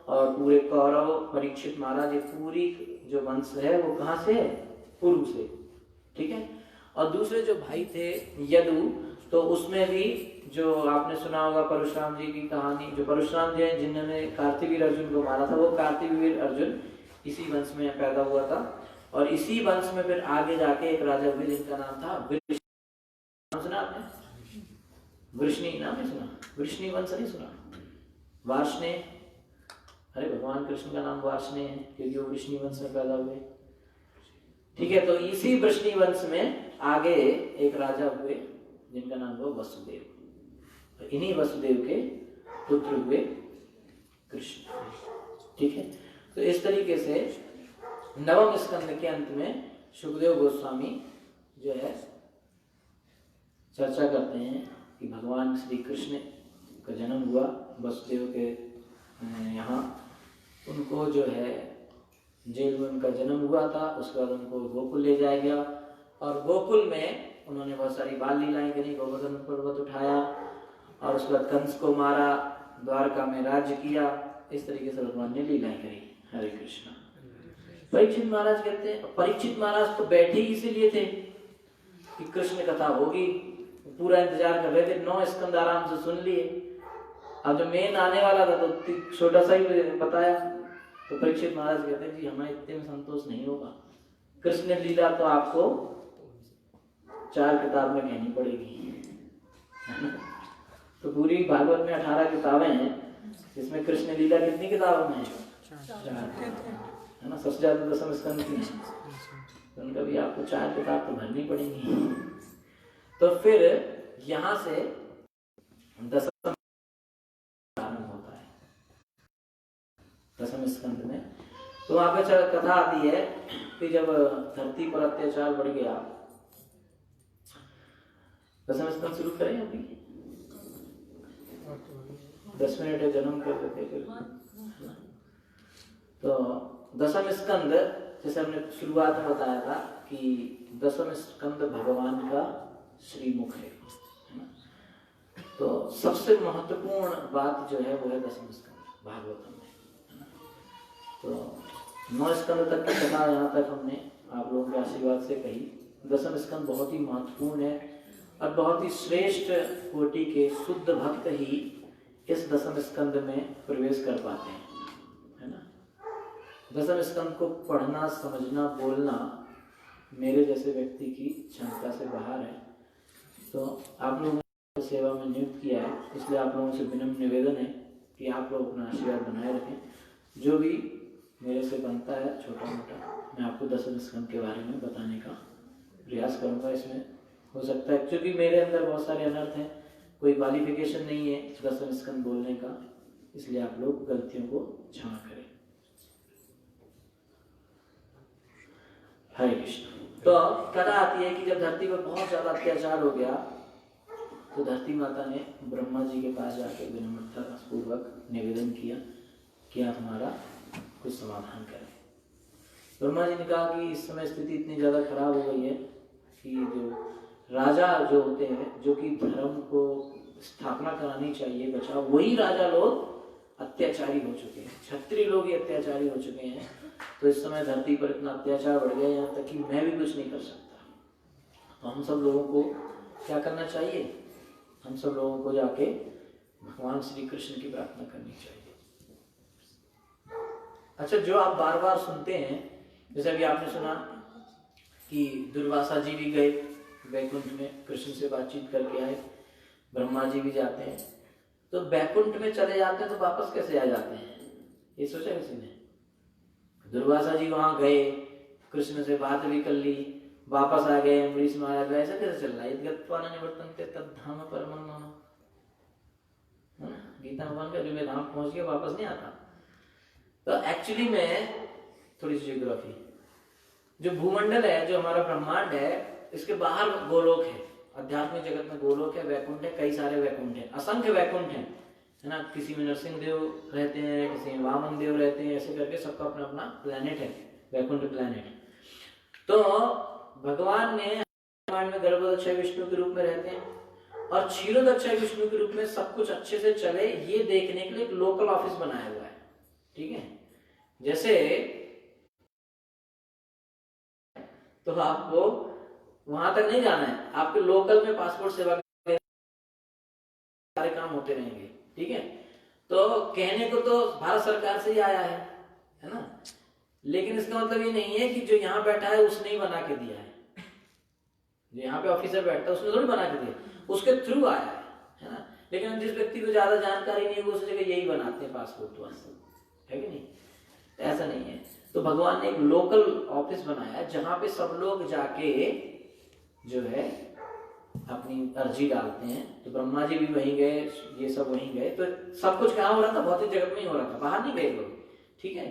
Speaker 1: और पूरे कौरव, परीक्षित महाराज, ये पूरी जो वंश है वो कहाँ से है? पुरु से, ठीक है। और दूसरे जो भाई थे यदु, तो उसमें भी जो आपने सुना होगा परशुराम जी की कहानी, जो परशुराम जी हैं जिन्होंने कार्तिवीर अर्जुन को मारा था, वो कार्तिवीर अर्जुन इसी वंश में पैदा हुआ था। और इसी वंश में फिर आगे जाके एक राजा हुए जिनका नाम था वृष्णि। नाम सुना आपने? वृष्णि नाम नहीं सुना? वृष्णि वंश नहीं सुना? वार्ष्णेय, अरे भगवान कृष्ण का नाम वार्ष्णेय है क्योंकि वो वृष्णि वंश में पैदा हुए। ठीक है, तो इसी वृष्णि वंश में आगे एक राजा हुए जिनका नाम हुआ वसुदेव। तो इन्हीं वसुदेव के पुत्र हुए कृष्ण। ठीक है, तो इस तरीके से नवम स्कंद के अंत में सुखदेव गोस्वामी जो है चर्चा करते हैं कि भगवान श्री कृष्ण का जन्म हुआ वसुदेव के यहाँ, उनको जो है जेल में उनका जन्म हुआ था, उसके बाद उनको गोकुल ले जाया गया और गोकुल में उन्होंने बहुत सारी बाल लीलाएं करी, गोवर्धन पर्वत उठाया और उसके बाद कंस को मारा, द्वारका में राज्य किया। इस तरीके से भगवान ने लीलाएं करी। हरे कृष्णा। परीक्षित महाराज कहते हैं, परीक्षित महाराज तो बैठे ही इसीलिए थे कि कृष्ण कथा होगी, पूरा इंतजार कर रहे थे, 9 स्कंद आराम से सुन लिए। अब जो मेन आने वाला था तो छोटा सा ही बताया। तो परीक्षित महाराज कहते हैं जी हमें इतने में संतोष नहीं होगा, कृष्ण लीला तो आपको 4 किताब में कहनी पड़ेगी। तो पूरी भागवत में 18 किताबें हैं, जिसमें कृष्ण लीला कितनी किताबों में है? 4 है ना, सबसे ज्यादा दसम स्कंद की है, तो उनका भी आपको 4 किताब तो भरनी पड़ेंगी। तो फिर यहाँ से दसम प्रारंभ होता है, दसम स्कंद में। तो वहां पे कथा आती है कि जब धरती पर अत्याचार बढ़ गया, दसम स्कंद शुरू करें अभी? 10 मिनट जन्म कर देते फिर। तो दसम स्कंद जैसे हमने शुरुआत में बताया था कि दसम स्कंद भगवान का श्रीमुख है ना। तो सबसे महत्वपूर्ण बात जो है वो है दसम स्कंद भागवतम में, है ना। तो 9 स्कंद तक की कथा यहाँ तक हमने आप लोगों के आशीर्वाद से कही। दसम स्कंद बहुत ही महत्वपूर्ण है और बहुत ही श्रेष्ठ कोटि के शुद्ध भक्त ही इस दसम स्कंद में प्रवेश कर पाते हैं, है ना। दसम स्कंद को पढ़ना, समझना, बोलना मेरे जैसे व्यक्ति की क्षमता से बाहर है। तो आप लोगों ने सेवा में नियुक्त किया है, इसलिए आप लोगों से विनम्र निवेदन है कि आप लोग अपना आशीर्वाद बनाए रखें। जो भी मेरे से बनता है छोटा मोटा, मैं आपको दसम स्कंद के बारे में बताने का प्रयास करूँगा। इसमें हो सकता है क्योंकि मेरे अंदर बहुत सारे अनर्थ हैं, कोई क्वालिफिकेशन नहीं है दसम स्कंद बोलने का, इसलिए आप लोग गलतियों को क्षमा करें। हरे कृष्ण। तो कथा आती है कि जब धरती पर बहुत ज्यादा अत्याचार हो गया तो धरती माता ने ब्रह्मा जी के पास जाके विनम्रता पूर्वक निवेदन किया कि आप हमारा कुछ समाधान करें। ब्रह्मा जी ने कहा कि इस समय स्थिति इतनी ज्यादा खराब हो गई है कि जो राजा जो होते हैं, जो कि धर्म को स्थापना करानी चाहिए बचाओ, वही राजा लोग अत्याचारी हो चुके हैं, क्षत्रिय लोग ही अत्याचारी हो चुके हैं। तो इस समय धरती पर इतना अत्याचार बढ़ गया यहाँ तक कि मैं भी कुछ नहीं कर सकता। तो हम सब लोगों को क्या करना चाहिए? हम सब लोगों को जाके भगवान श्री कृष्ण की प्रार्थना करनी चाहिए। अच्छा, जो आप बार बार सुनते हैं, जैसे अभी आपने सुना कि दुर्वासा जी भी गए वैकुंठ में, कृष्ण से बातचीत करके आए, ब्रह्मा जी भी जाते हैं। तो वैकुंठ में चले जाते हैं तो वापस कैसे आ जाते हैं? ये सोचा किसी ने? दुर्वासा जी वहां गए, कृष्ण से बात भी कर ली, वापस आ गए, अम्बरीश महाराज, ऐसा कैसे चल रहा है? यद्गत्वा न निवर्तन्ते तद्धाम परमं मम, गीता भगवान का जो मैं धाम पहुंच गया वापस नहीं आता। तो एक्चुअली में थोड़ी सी ज्योग्राफी, जो भूमंडल है, जो हमारा ब्रह्मांड है, इसके बाहर गोलोक है, आध्यात्मिक जगत में गोलोक है, वैकुंठ है, कई सारे वैकुंठ है, असंख्य वैकुंठ है ना। किसी में नरसिंह देव रहते हैं, किसी में वामन देव रहते हैं, ऐसे करके सबका अपना अपना प्लेनेट है, वैकुंठ प्लेनेट। तो भगवान ने में गर्भोदक्षय विष्णु के रूप में रहते हैं और क्षीरोदक्षय विष्णु के रूप में सब कुछ अच्छे से चले, ये देखने के लिए एक लोकल ऑफिस बनाया हुआ है। ठीक है, जैसे तो आपको वहां तक नहीं जाना है, आपके लोकल में पासपोर्ट सेवा के सारे काम होते रहेंगे। ठीक है, तो कहने को तो भारत सरकार से ही आया है ना, लेकिन इसका मतलब ये नहीं है कि जो यहाँ बैठा है उसने ही बना के दिया है। जो यहाँ पे ऑफिसर बैठता है उसने थोड़ी बना के दिया, उसके थ्रू आया है ना। लेकिन जिस व्यक्ति को ज्यादा जानकारी नहीं है वो उस जगह यही बनाते हैं पासपोर्ट, तो है कि नहीं, ऐसा नहीं है। तो भगवान ने एक लोकल ऑफिस बनाया जहां पे सब लोग जाके जो है अपनी अर्जी डालते हैं। तो ब्रह्मा जी भी वहीं गए, ये सब वहीं गए, तो सब कुछ कहाँ हो रहा था, भौतिक जगत में ही हो रहा था, बाहर नहीं गए लोग। ठीक है,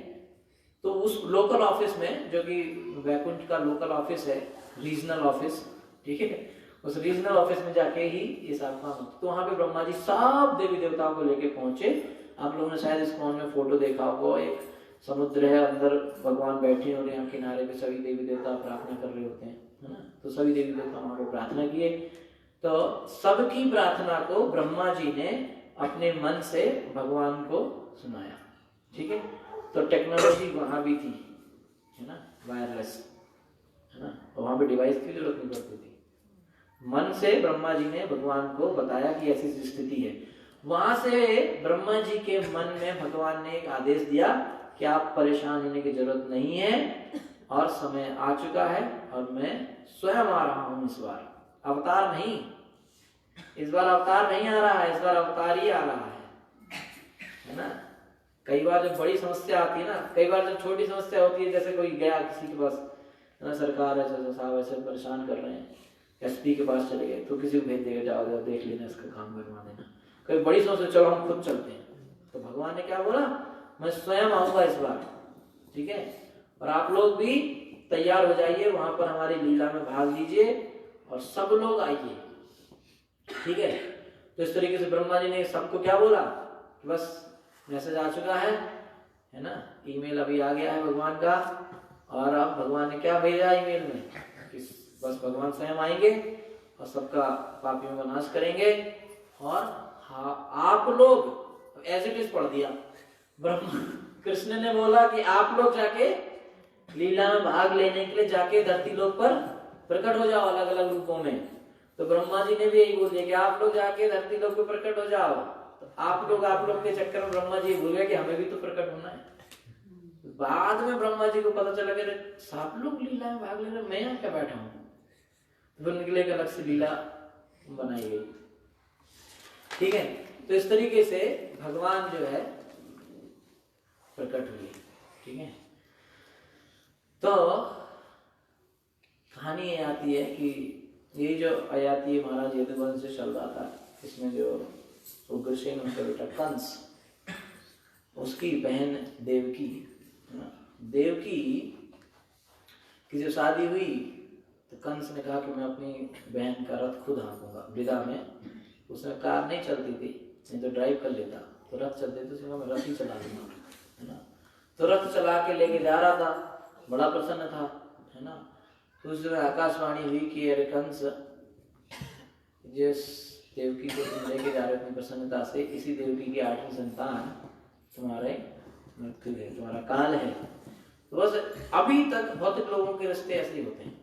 Speaker 1: तो उस लोकल ऑफिस में, जो कि वैकुंठ का लोकल ऑफिस है, रीजनल ऑफिस, ठीक है, उस रीजनल ऑफिस में जाके ही ये सब काम होता। तो वहां पे ब्रह्मा जी सब देवी देवताओं को लेके पहुंचे। आप लोगों ने शायद इस फोन में फोटो देखा होगा, एक समुद्र है, अंदर भगवान बैठे और यहाँ किनारे पे सभी देवी देवता प्रार्थना कर रहे होते हैं, है ना। तो सभी देवी देवता वहां पे प्रार्थना किए। तो सबकी प्रार्थना को ब्रह्मा जी ने अपने मन से भगवान को सुनाया। ठीक है, तो टेक्नोलॉजी वहां भी थी, है ना, वायरलेस, है ना, और वहां पे डिवाइस की जरूरत नहीं पड़ती थी। मन से ब्रह्मा जी ने भगवान को बताया कि ऐसी स्थिति है। वहां से ब्रह्मा जी के मन में भगवान ने एक आदेश दिया कि आप परेशान होने की जरूरत नहीं है, और समय आ चुका है, और मैं स्वयं आ रहा हूं इस बार। अवतार नहीं, इस बार अवतार नहीं आ रहा है, इस बार अवतार ही आ रहा है ना। कई बार जब बड़ी समस्या आती है ना, कई बार जब छोटी समस्या होती है, जैसे कोई गया किसी के पास, है ना, सरकार ऐसे साहब ऐसे परेशान कर रहे हैं, एसपी के पास चले गए, तो किसी को भेज देगा, जाओ जाओ देख लेना, इसका काम करवा देना। कभी बड़ी समस्या, चलो हम खुद चलते हैं। तो भगवान ने क्या बोला, मैं स्वयं आऊंगा इस बार। ठीक है, और आप लोग भी तैयार हो जाइए, वहां पर हमारी लीला में भाग लीजिए, और सब लोग आइए। ठीक है, तो इस तरीके से ब्रह्मा जी ने सबको क्या बोला, बस मैसेज आ चुका है ना, ईमेल अभी आ गया है भगवान का, और अब भगवान ने क्या भेजा ईमेल में कि बस भगवान स्वयं आएंगे और सबका पापियों का नाश करेंगे। और हाँ, आप लोग एज इट इज पढ़ दिया, ब्रह्मा कृष्ण ने बोला कि आप लोग जाके लीला में भाग लेने के लिए जाके धरती लोक पर प्रकट हो जाओ अलग अलग रूपों में। तो ब्रह्मा जी ने भी यही बोल दिया कि आप लोग जाके धरती लोक पर प्रकट हो जाओ। तो आप लोग के चक्कर में ब्रह्मा जी भूल गए कि हमें भी तो प्रकट होना है। बाद में ब्रह्मा जी को पता चला कि सब लोग लीला में भाग ले रहे, मैं यहाँ क्या बैठा हूँ। तो फिर निकले अलग से लीला बनाई गई। ठीक है, तो इस तरीके से भगवान जो है प्रकट हुए। ठीक है, तो कहानी ये आती है कि ये जो आयाती महाराज यदुवंश से चल रहा था, इसमें जो उग्रसेन उनका बेटा कंस, उसकी बहन देवकी, देवकी की जो शादी हुई, तो कंस ने कहा कि मैं अपनी बहन का रथ खुद हाँकूंगा। विदा में उसमें कार नहीं चलती थी, नहीं तो ड्राइव कर लेता, तो रथ चलते थे, उसमें मैं रथ ही चला लूंगा, है ना। तो रथ चला के लेके जा रहा था, बड़ा प्रसन्न था, है ना। तो उस समय आकाशवाणी हुई कि अरे कंस, जिस देवकी को तुम लेके जा रहे हो अपनी प्रसन्नता से, इसी देवकी की 8वीं संतान तुम्हारे मृत्यु है, तुम्हारा काल है। तो बस अभी तक भौतिक लोगों के रिश्ते ऐसे ही होते हैं,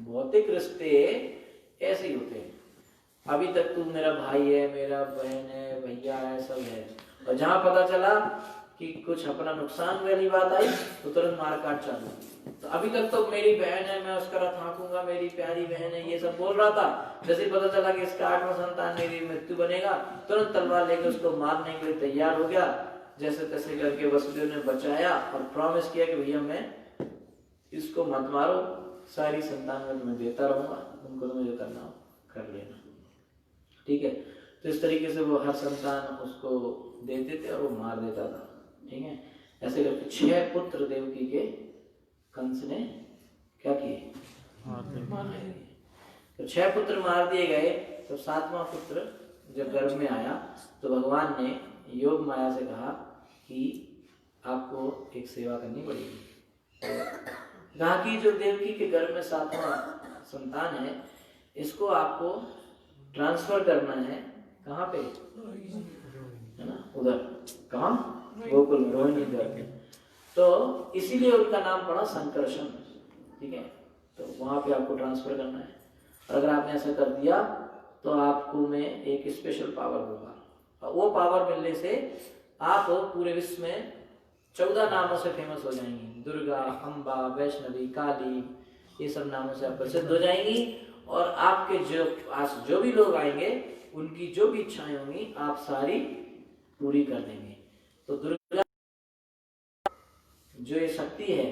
Speaker 1: भौतिक रिश्ते ऐसे ही होते हैं। अभी तक तू मेरा भाई है, मेरा बहन है, भैया है, सब है, और जहां पता चला कि कुछ अपना नुकसान वाली बात आई तो तुरंत मारकाट चालू। तो अभी तक तो मेरी बहन है, मैं उसका रथ हाँकूंगा, मेरी प्यारी बहन है, ये सब बोल रहा था। जैसे पता चला कि इसका 8वां संतान मेरी मृत्यु बनेगा, तुरंत तलवार लेकर उसको मारने के लिए तैयार हो गया। जैसे तैसे करके वसुदेव ने बचाया और प्रॉमिस किया कि भैया मैं इसको मत मारो, सारी संतान में तुम्हें देता रहूंगा, तुमको तुम्हें जो करना हो कर लेना। ठीक है, तो इस तरीके से वो हर संतान उसको देते थे और वो मार देता था। ठीक है, ऐसे करके 6 पुत्र देवकी के कंस ने क्या किए, तो 6 पुत्र मार दिए गए। तो 7वां पुत्र जब गर्भ में आया तो भगवान ने योग माया से कहा कि आपको एक सेवा करनी पड़ेगी। कहा कि जो देवकी के गर्भ में 7वां संतान है, इसको आपको ट्रांसफर करना है, कहाँ पे, है ना, उधर, कहाँ, गोकुल रोहिणी गर्भ। तो इसीलिए उनका नाम पड़ा संकर्षण। ठीक है, तो वहां पे आपको ट्रांसफर करना है। और अगर आपने ऐसा कर दिया तो आपको मैं एक स्पेशल पावर दूंगा, और वो पावर मिलने से आप पूरे विश्व में 14 नामों से फेमस हो जाएंगी। दुर्गा, अम्बा, वैष्णवी, काली, ये सब नामों से आप प्रसिद्ध हो जाएंगी। और आपके जो भी लोग आएंगे उनकी जो भी इच्छाएं होंगी आप सारी पूरी कर देंगे। तो दुर्गा जो ये शक्ति है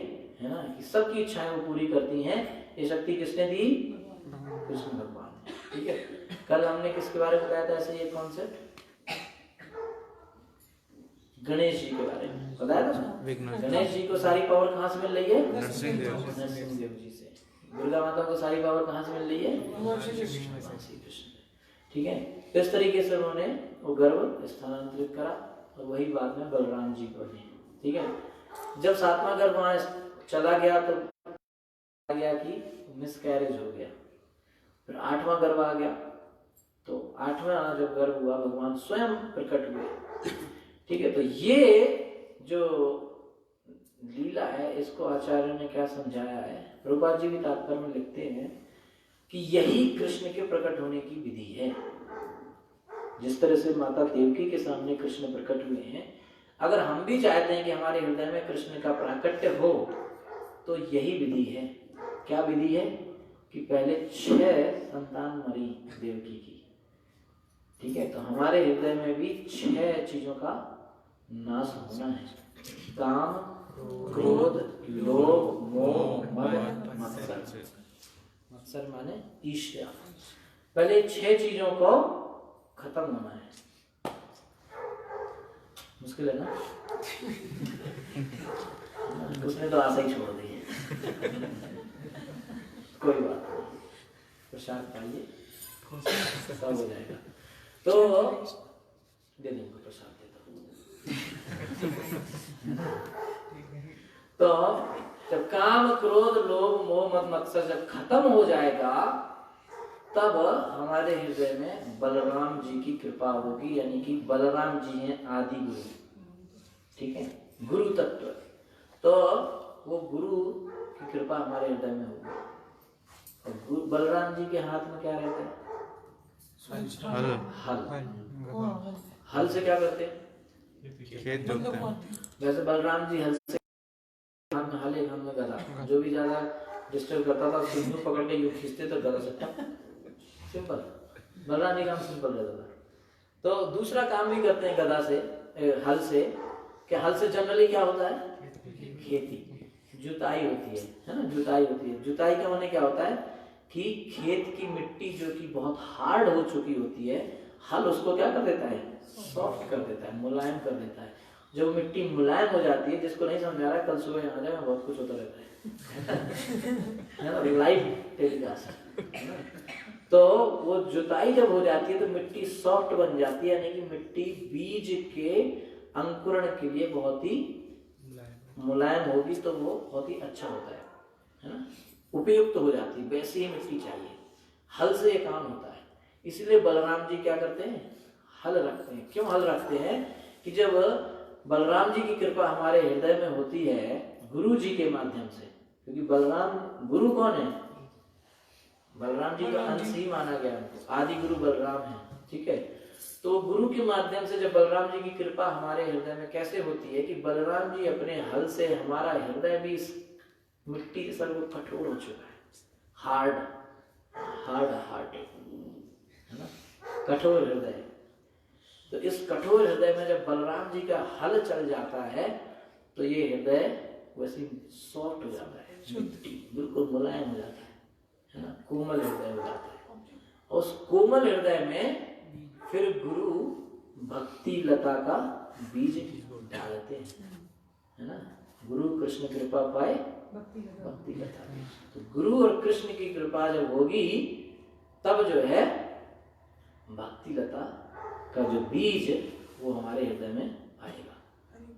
Speaker 1: ना, कि सबकी इच्छाएं वो पूरी करती हैं, ये शक्ति किसने दी? कृष्ण भगवान ने। ठीक है, कल हमने किसके बारे में बताया था ऐसे ये कॉन्सेप्ट? गणेश जी के बारे में बताया था। गणेश जी को सारी पावर कहाँ से मिल रही है? नरसिंह देव जी से। दुर्गा माता को सारी पावर कहाँ से मिल रही है? श्री कृष्ण। ठीक है, इस तरीके से उन्होंने वो गर्भ स्थानांतरित करा और वही बाद में बलराम जी को दी। ठीक है, जब 7वां गर्भ वहां चला गया तो आ गया कि मिसकैरेज हो गया। फिर 8वां गर्भ आ गया, तो 8वां जब गर्भ हुआ भगवान स्वयं प्रकट हुए। ठीक है, तो ये जो लीला है इसको आचार्य ने क्या समझाया है, प्रभुपाद जी भी तात्पर्य में लिखते हैं कि यही कृष्ण के प्रकट होने की विधि है। जिस तरह से माता देवकी के सामने कृष्ण प्रकट हुए हैं, अगर हम भी चाहते हैं कि हमारे हृदय में कृष्ण का प्राकट्य हो तो यही विधि है। क्या विधि है? कि पहले 6 संतान मरी देवकी की। ठीक है, तो हमारे हृदय में भी 6 चीजों का नाश होना है। काम, क्रोध, लोभ, मोह, मद, मत्सर। मत्सर माने ईर्ष्या। पहले 6 चीजों को खत्म होना है। मुश्किल है ना? उसने तो आशा ही छोड़ दी है। कोई बात नहीं, प्रसाद पाइए, सब हो जाएगा। तो दे देंगे प्रसाद, देता हूँ। तो जब काम, क्रोध, लोभ, मोह, मद, मत्सर जब खत्म हो जाएगा तब हमारे हृदय में बलराम जी की कृपा होगी, यानी कि बलराम जी हैं आदि गुरु। ठीक है, गुरु तत्व। तो वो गुरु की कृपा हमारे हृदय में होगी। और बलराम जी के हाथ में क्या रहता है? हल। हल से क्या करते हैं?
Speaker 2: खेत जोतते हैं।
Speaker 1: वैसे बलराम जी हल से, हाथ में हल, एक हाथ में गदा। जो भी ज्यादा डिस्टर्ब करता था सिंधु पकड़ के यूं खींचते तो गदा से। सिंपल, बलराम जी काम सिंपल रहता था। तो दूसरा काम भी करते हैं गदा से, हल से। कि हल से जनरली क्या होता है? खेती, जुताई होती है ना, जुताई होती है। जुताई का होने क्या होता है कि खेत की मिट्टी जो कि बहुत हार्ड हो चुकी होती है, हल उसको क्या कर देता है? सॉफ्ट कर देता है, मुलायम कर देता है। जब मिट्टी मुलायम हो जाती है, जिसको नहीं समझा रहा है कल सुबह आ जाए, बहुत कुछ होता रहता है लाइव टेलीकास्ट। तो वो जुताई जब हो जाती है तो मिट्टी सॉफ्ट बन जाती है, यानी कि मिट्टी बीज के अंकुरण के लिए बहुत ही मुलायम होगी, तो वो बहुत ही अच्छा होता है ना, उपयुक्त हो जाती है। वैसे ही मिट्टी चाहिए, हल से ये काम होता है। इसलिए बलराम जी क्या करते हैं? हल रखते हैं। क्यों हल रखते हैं? कि जब बलराम जी की कृपा हमारे हृदय में होती है गुरु जी के माध्यम से, क्योंकि बलराम गुरु कौन है? बलराम जी का अंश ही माना गया उनको, आदि गुरु बलराम है। ठीक है, तो गुरु के माध्यम से जब बलराम जी की कृपा हमारे हृदय में कैसे होती है कि बलराम जी अपने हल से हमारा हृदय भी इस मिट्टी से वो कठोर हो चुका है, हार्ड है ना, कठोर हृदय। तो इस कठोर हृदय में जब बलराम जी का हल चल जाता है तो ये हृदय वैसे सॉफ्ट हो जाता है, मिट्टी बिल्कुल मुलायम हो जाता है ना, कोमल हृदय हो जाता है। और उस कोमल हृदय में फिर गुरु भक्ति लता का बीज डालते हैं, है ना। गुरु कृष्ण कृपा पाए भक्ति लता। तो गुरु और कृष्ण की कृपा जब होगी तब जो है भक्ति लता का जो बीज वो हमारे हृदय में आएगा,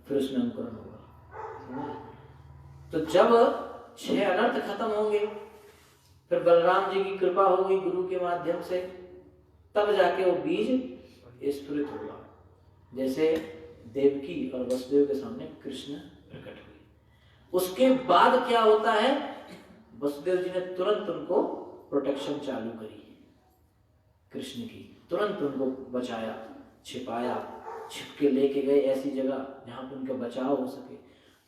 Speaker 1: फिर उसमें अंकुरण होगा। तो जब 6 अनर्थ खत्म होंगे, फिर बलराम जी की कृपा होगी गुरु के माध्यम से, तब जाके वो बीज स्फुरित होगा। जैसे देवकी और वसुदेव के सामने कृष्ण प्रकट हुए। उसके बाद क्या होता है? वसुदेव जी ने तुरंत उनको प्रोटेक्शन चालू करी कृष्ण की, तुरंत उनको बचाया, छिपाया, छिप के लेके गए ऐसी जगह जहाँ पे उनका बचाव हो सके।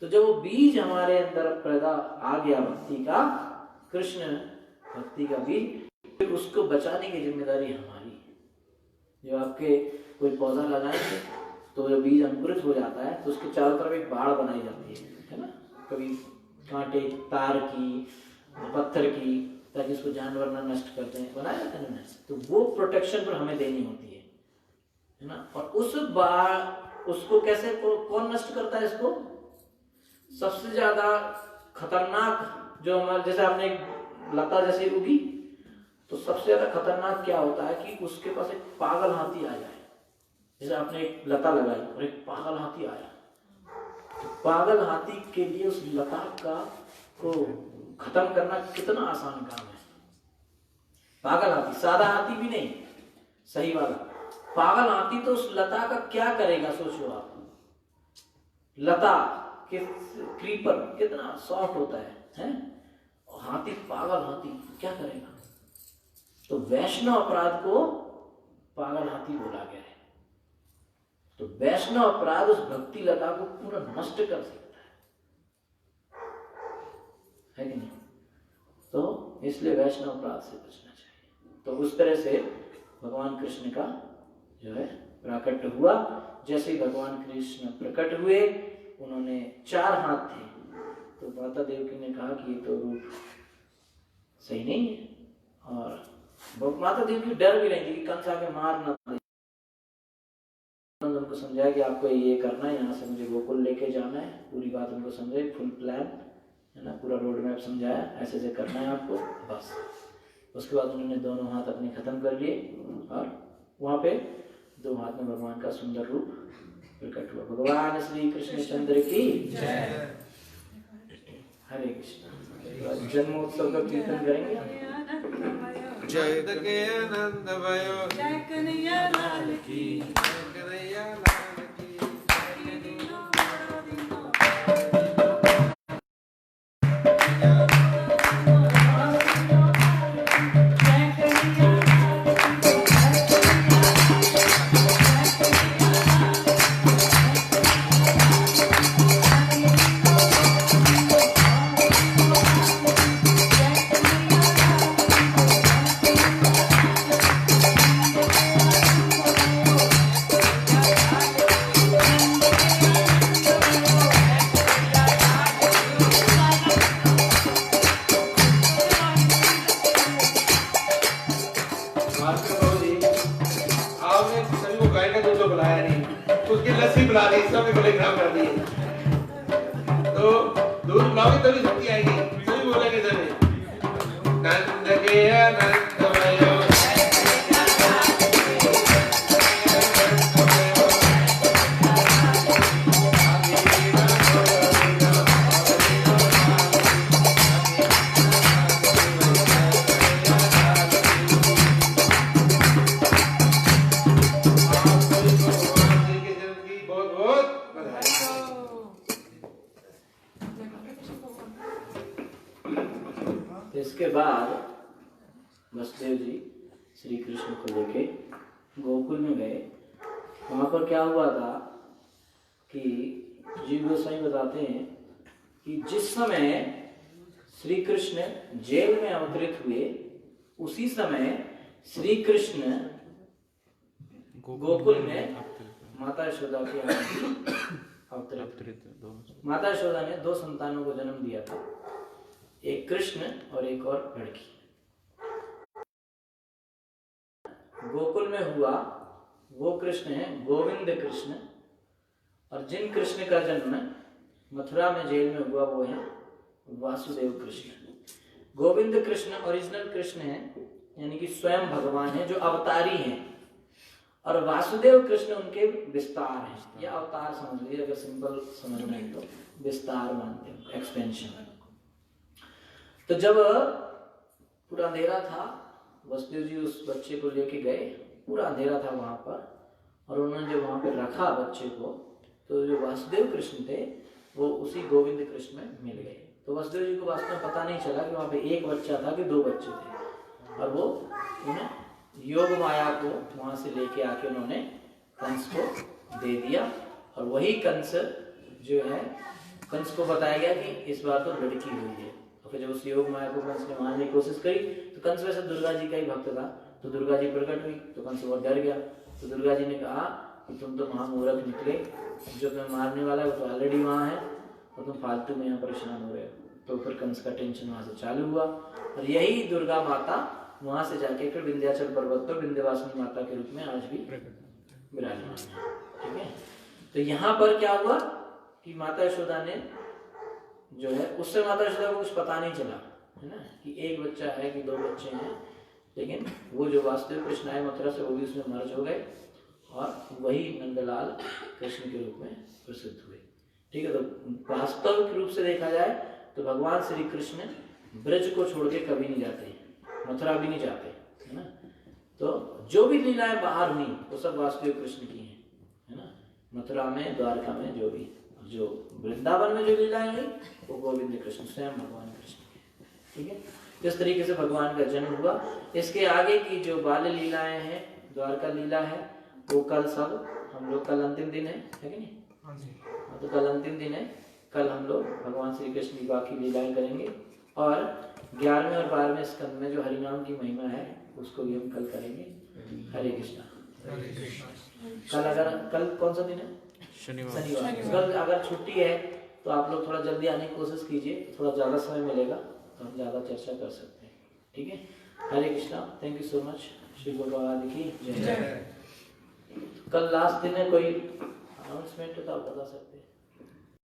Speaker 1: तो जब वो बीज हमारे अंदर पैदा आ गया भक्ति का, कृष्ण भक्ति का बीज, फिर उसको बचाने की जिम्मेदारी हमारी है। जब आपके कोई पौधा लगाएंगे तो जब बीज अंकुरित हो जाता है तो उसके चारों तरफ एक बाड़ बनाई जाती है ना, कभी कांटे तार की, पत्थर की, ताकि उसको जानवर ना नष्ट करते हैं, बनाया जाता है ना। तो वो प्रोटेक्शन पर हमें देनी होती है ना। और उस बाड़ उसको कैसे कौन नष्ट करता है इसको? सबसे ज्यादा खतरनाक जो हमारे, जैसे आपने एक लता जैसे उगी, तो सबसे ज्यादा खतरनाक क्या होता है कि उसके पास एक पागल हाथी आ जाए। जैसे आपने एक लता लगाई और एक पागल हाथी आया, तो पागल हाथी के लिए उस लता को खत्म करना कितना आसान काम है। पागल हाथी, सादा हाथी भी नहीं, सही वाला पागल हाथी तो उस लता का क्या करेगा सोचो आप। लता के क्रीपर कितना सॉफ्ट होता है? और हाथी, पागल हाथी क्या करेगा? तो वैष्णव अपराध को पागल हाथी बोला गया है। तो वैष्णव अपराध उस भक्ति लता को पूरा नष्ट कर सकता है कि नहीं? तो इसलिए वैष्णव अपराध से बचना चाहिए। तो उस तरह से भगवान कृष्ण का जो है प्राकट्य हुआ। जैसे ही भगवान कृष्ण प्रकट हुए, उन्होंने 4 हाथ थे, तो माता देवकी ने कहा कि ये तो रूप सही नहीं है, और माता देवकी डर भी रही थी कि कंस आके मार ना दे। उनको समझाया कि आपको ये करना है, यहाँ से मुझे गोकुल लेके जाना है, पूरी बात उनको समझाई, फुल प्लान है ना, पूरा रोड मैप समझाया, ऐसे ऐसे करना है आपको, बस। उसके बाद उन्होंने दोनों हाथ अपने खत्म कर लिए और वहाँ पे 2 हाथ में भगवान का सुंदर रूप प्रकट हुआ। भगवान श्री कृष्ण चंद्र की जय। हरे कृष्ण। जन्मोत्सव का कीर्तन करेंगे।
Speaker 2: जय के आनंद भयो,
Speaker 3: जय कन्हैया लाल की,
Speaker 2: जय कन्हैया लाल की।
Speaker 1: इसके बाद वसुदेव जी श्री कृष्ण को लेके गोकुल में गए। वहाँ पर क्या हुआ था कि जीव गोसाई बताते हैं कि जिस समय श्री कृष्ण जेल में अवतरित हुए, उसी समय श्री कृष्ण गोकुल में माता यशोदा के अवतरित। माता यशोदा ने 2 संतानों को जन्म दिया था, एक कृष्ण और एक और लड़की। गोकुल में हुआ वो कृष्ण है गोविंद कृष्ण, और जिन कृष्ण का जन्म मथुरा में जेल में हुआ वो है वासुदेव कृष्ण। गोविंद कृष्ण ओरिजिनल कृष्ण है, यानी कि स्वयं भगवान है जो अवतारी हैं, और वासुदेव कृष्ण उनके विस्तार हैं, या अवतार समझ लीजिए, अगर सिंपल समझना है तो विस्तार मानते हैं, एक्सपेंशन। तो जब पूरा अंधेरा था, वसुदेव जी उस बच्चे को लेके गए, पूरा अंधेरा था वहां पर, और उन्होंने जब वहां पर रखा बच्चे को, तो जो वासुदेव कृष्ण थे वो उसी गोविंद कृष्ण में मिल गए। तो वसुदेव जी को वास्तव में पता नहीं चला कि वहाँ पे एक बच्चा था कि दो बच्चे थे, और वो उन्हें योग माया को वहाँ से लेके आके उन्होंने कंस को दे दिया। और वही कंस जो है, कंस को बताया गया कि इस बार तो लड़की हुई है। और फिर जब उस योग माया को कंस ने मारने की कोशिश करी तो कंस वैसे दुर्गा जी का ही भक्त था, तो दुर्गा जी प्रकट हुई तो कंस बहुत डर गया। तो दुर्गा जी ने कहा कि तुम तो महामूर्ख निकले, जो तुम्हें मारने वाला है वो तो ऑलरेडी वहाँ है और तुम फालतू में यहाँ परेशान हो रहे हो। तो फिर कंस का टेंशन वहाँ से चालू हुआ, और यही दुर्गा माता वहाँ से जाके फिर विंध्याचल पर्वत पर विंध्यवासिनी माता के रूप में आज भी विराजमान है। ठीक है, तो यहाँ पर क्या हुआ कि माता यशोदा ने जो है, उससे माता यशोदा को कुछ पता नहीं चला है ना कि एक बच्चा है कि दो बच्चे हैं, लेकिन वो जो वासुदेव कृष्ण आए मथुरा से वो भी उसमें मर्ज हो गए और वही नंदलाल कृष्ण के रूप में प्रसिद्ध हुए। ठीक है, तो वास्तविक रूप से देखा जाए तो भगवान श्री कृष्ण ब्रज को छोड़ के कभी नहीं जाते, मथुरा भी नहीं जाते, है ना। तो जो भी लीलाएं बाहर हुई वो सब वासुदेव कृष्ण की हैं, है ना। मथुरा में, द्वारका में जो भी, जो वृंदावन में जो लीलाएं हुई वो गोविंद कृष्ण स्वयं भगवान कृष्ण की। ठीक है, इस तरीके से भगवान का जन्म हुआ। इसके आगे की जो बाल लीलाएं हैं, द्वारका लीला है, वो कल सब हम लोग, कल अंतिम दिन है कि नहीं? हाँ, तो कल अंतिम दिन है। कल हम लोग भगवान श्री कृष्ण की बाकी लीलाएं करेंगे, और 11वें और 12वें स्कंद में जो हरिनाम की महिमा है उसको भी हम कल करेंगे। हरे कृष्णा। कल कौन सा दिन है? शनिवार। कल अगर छुट्टी है तो आप लोग थोड़ा जल्दी आने की कोशिश कीजिए, थोड़ा ज़्यादा समय मिलेगा तो हम ज़्यादा चर्चा कर सकते हैं। ठीक है, Hare Krishna. Thank you so much. Shri भगवान की जय। कल लास्ट दिन है, कोई अनाउंसमेंट तो आप बता सकते हैं।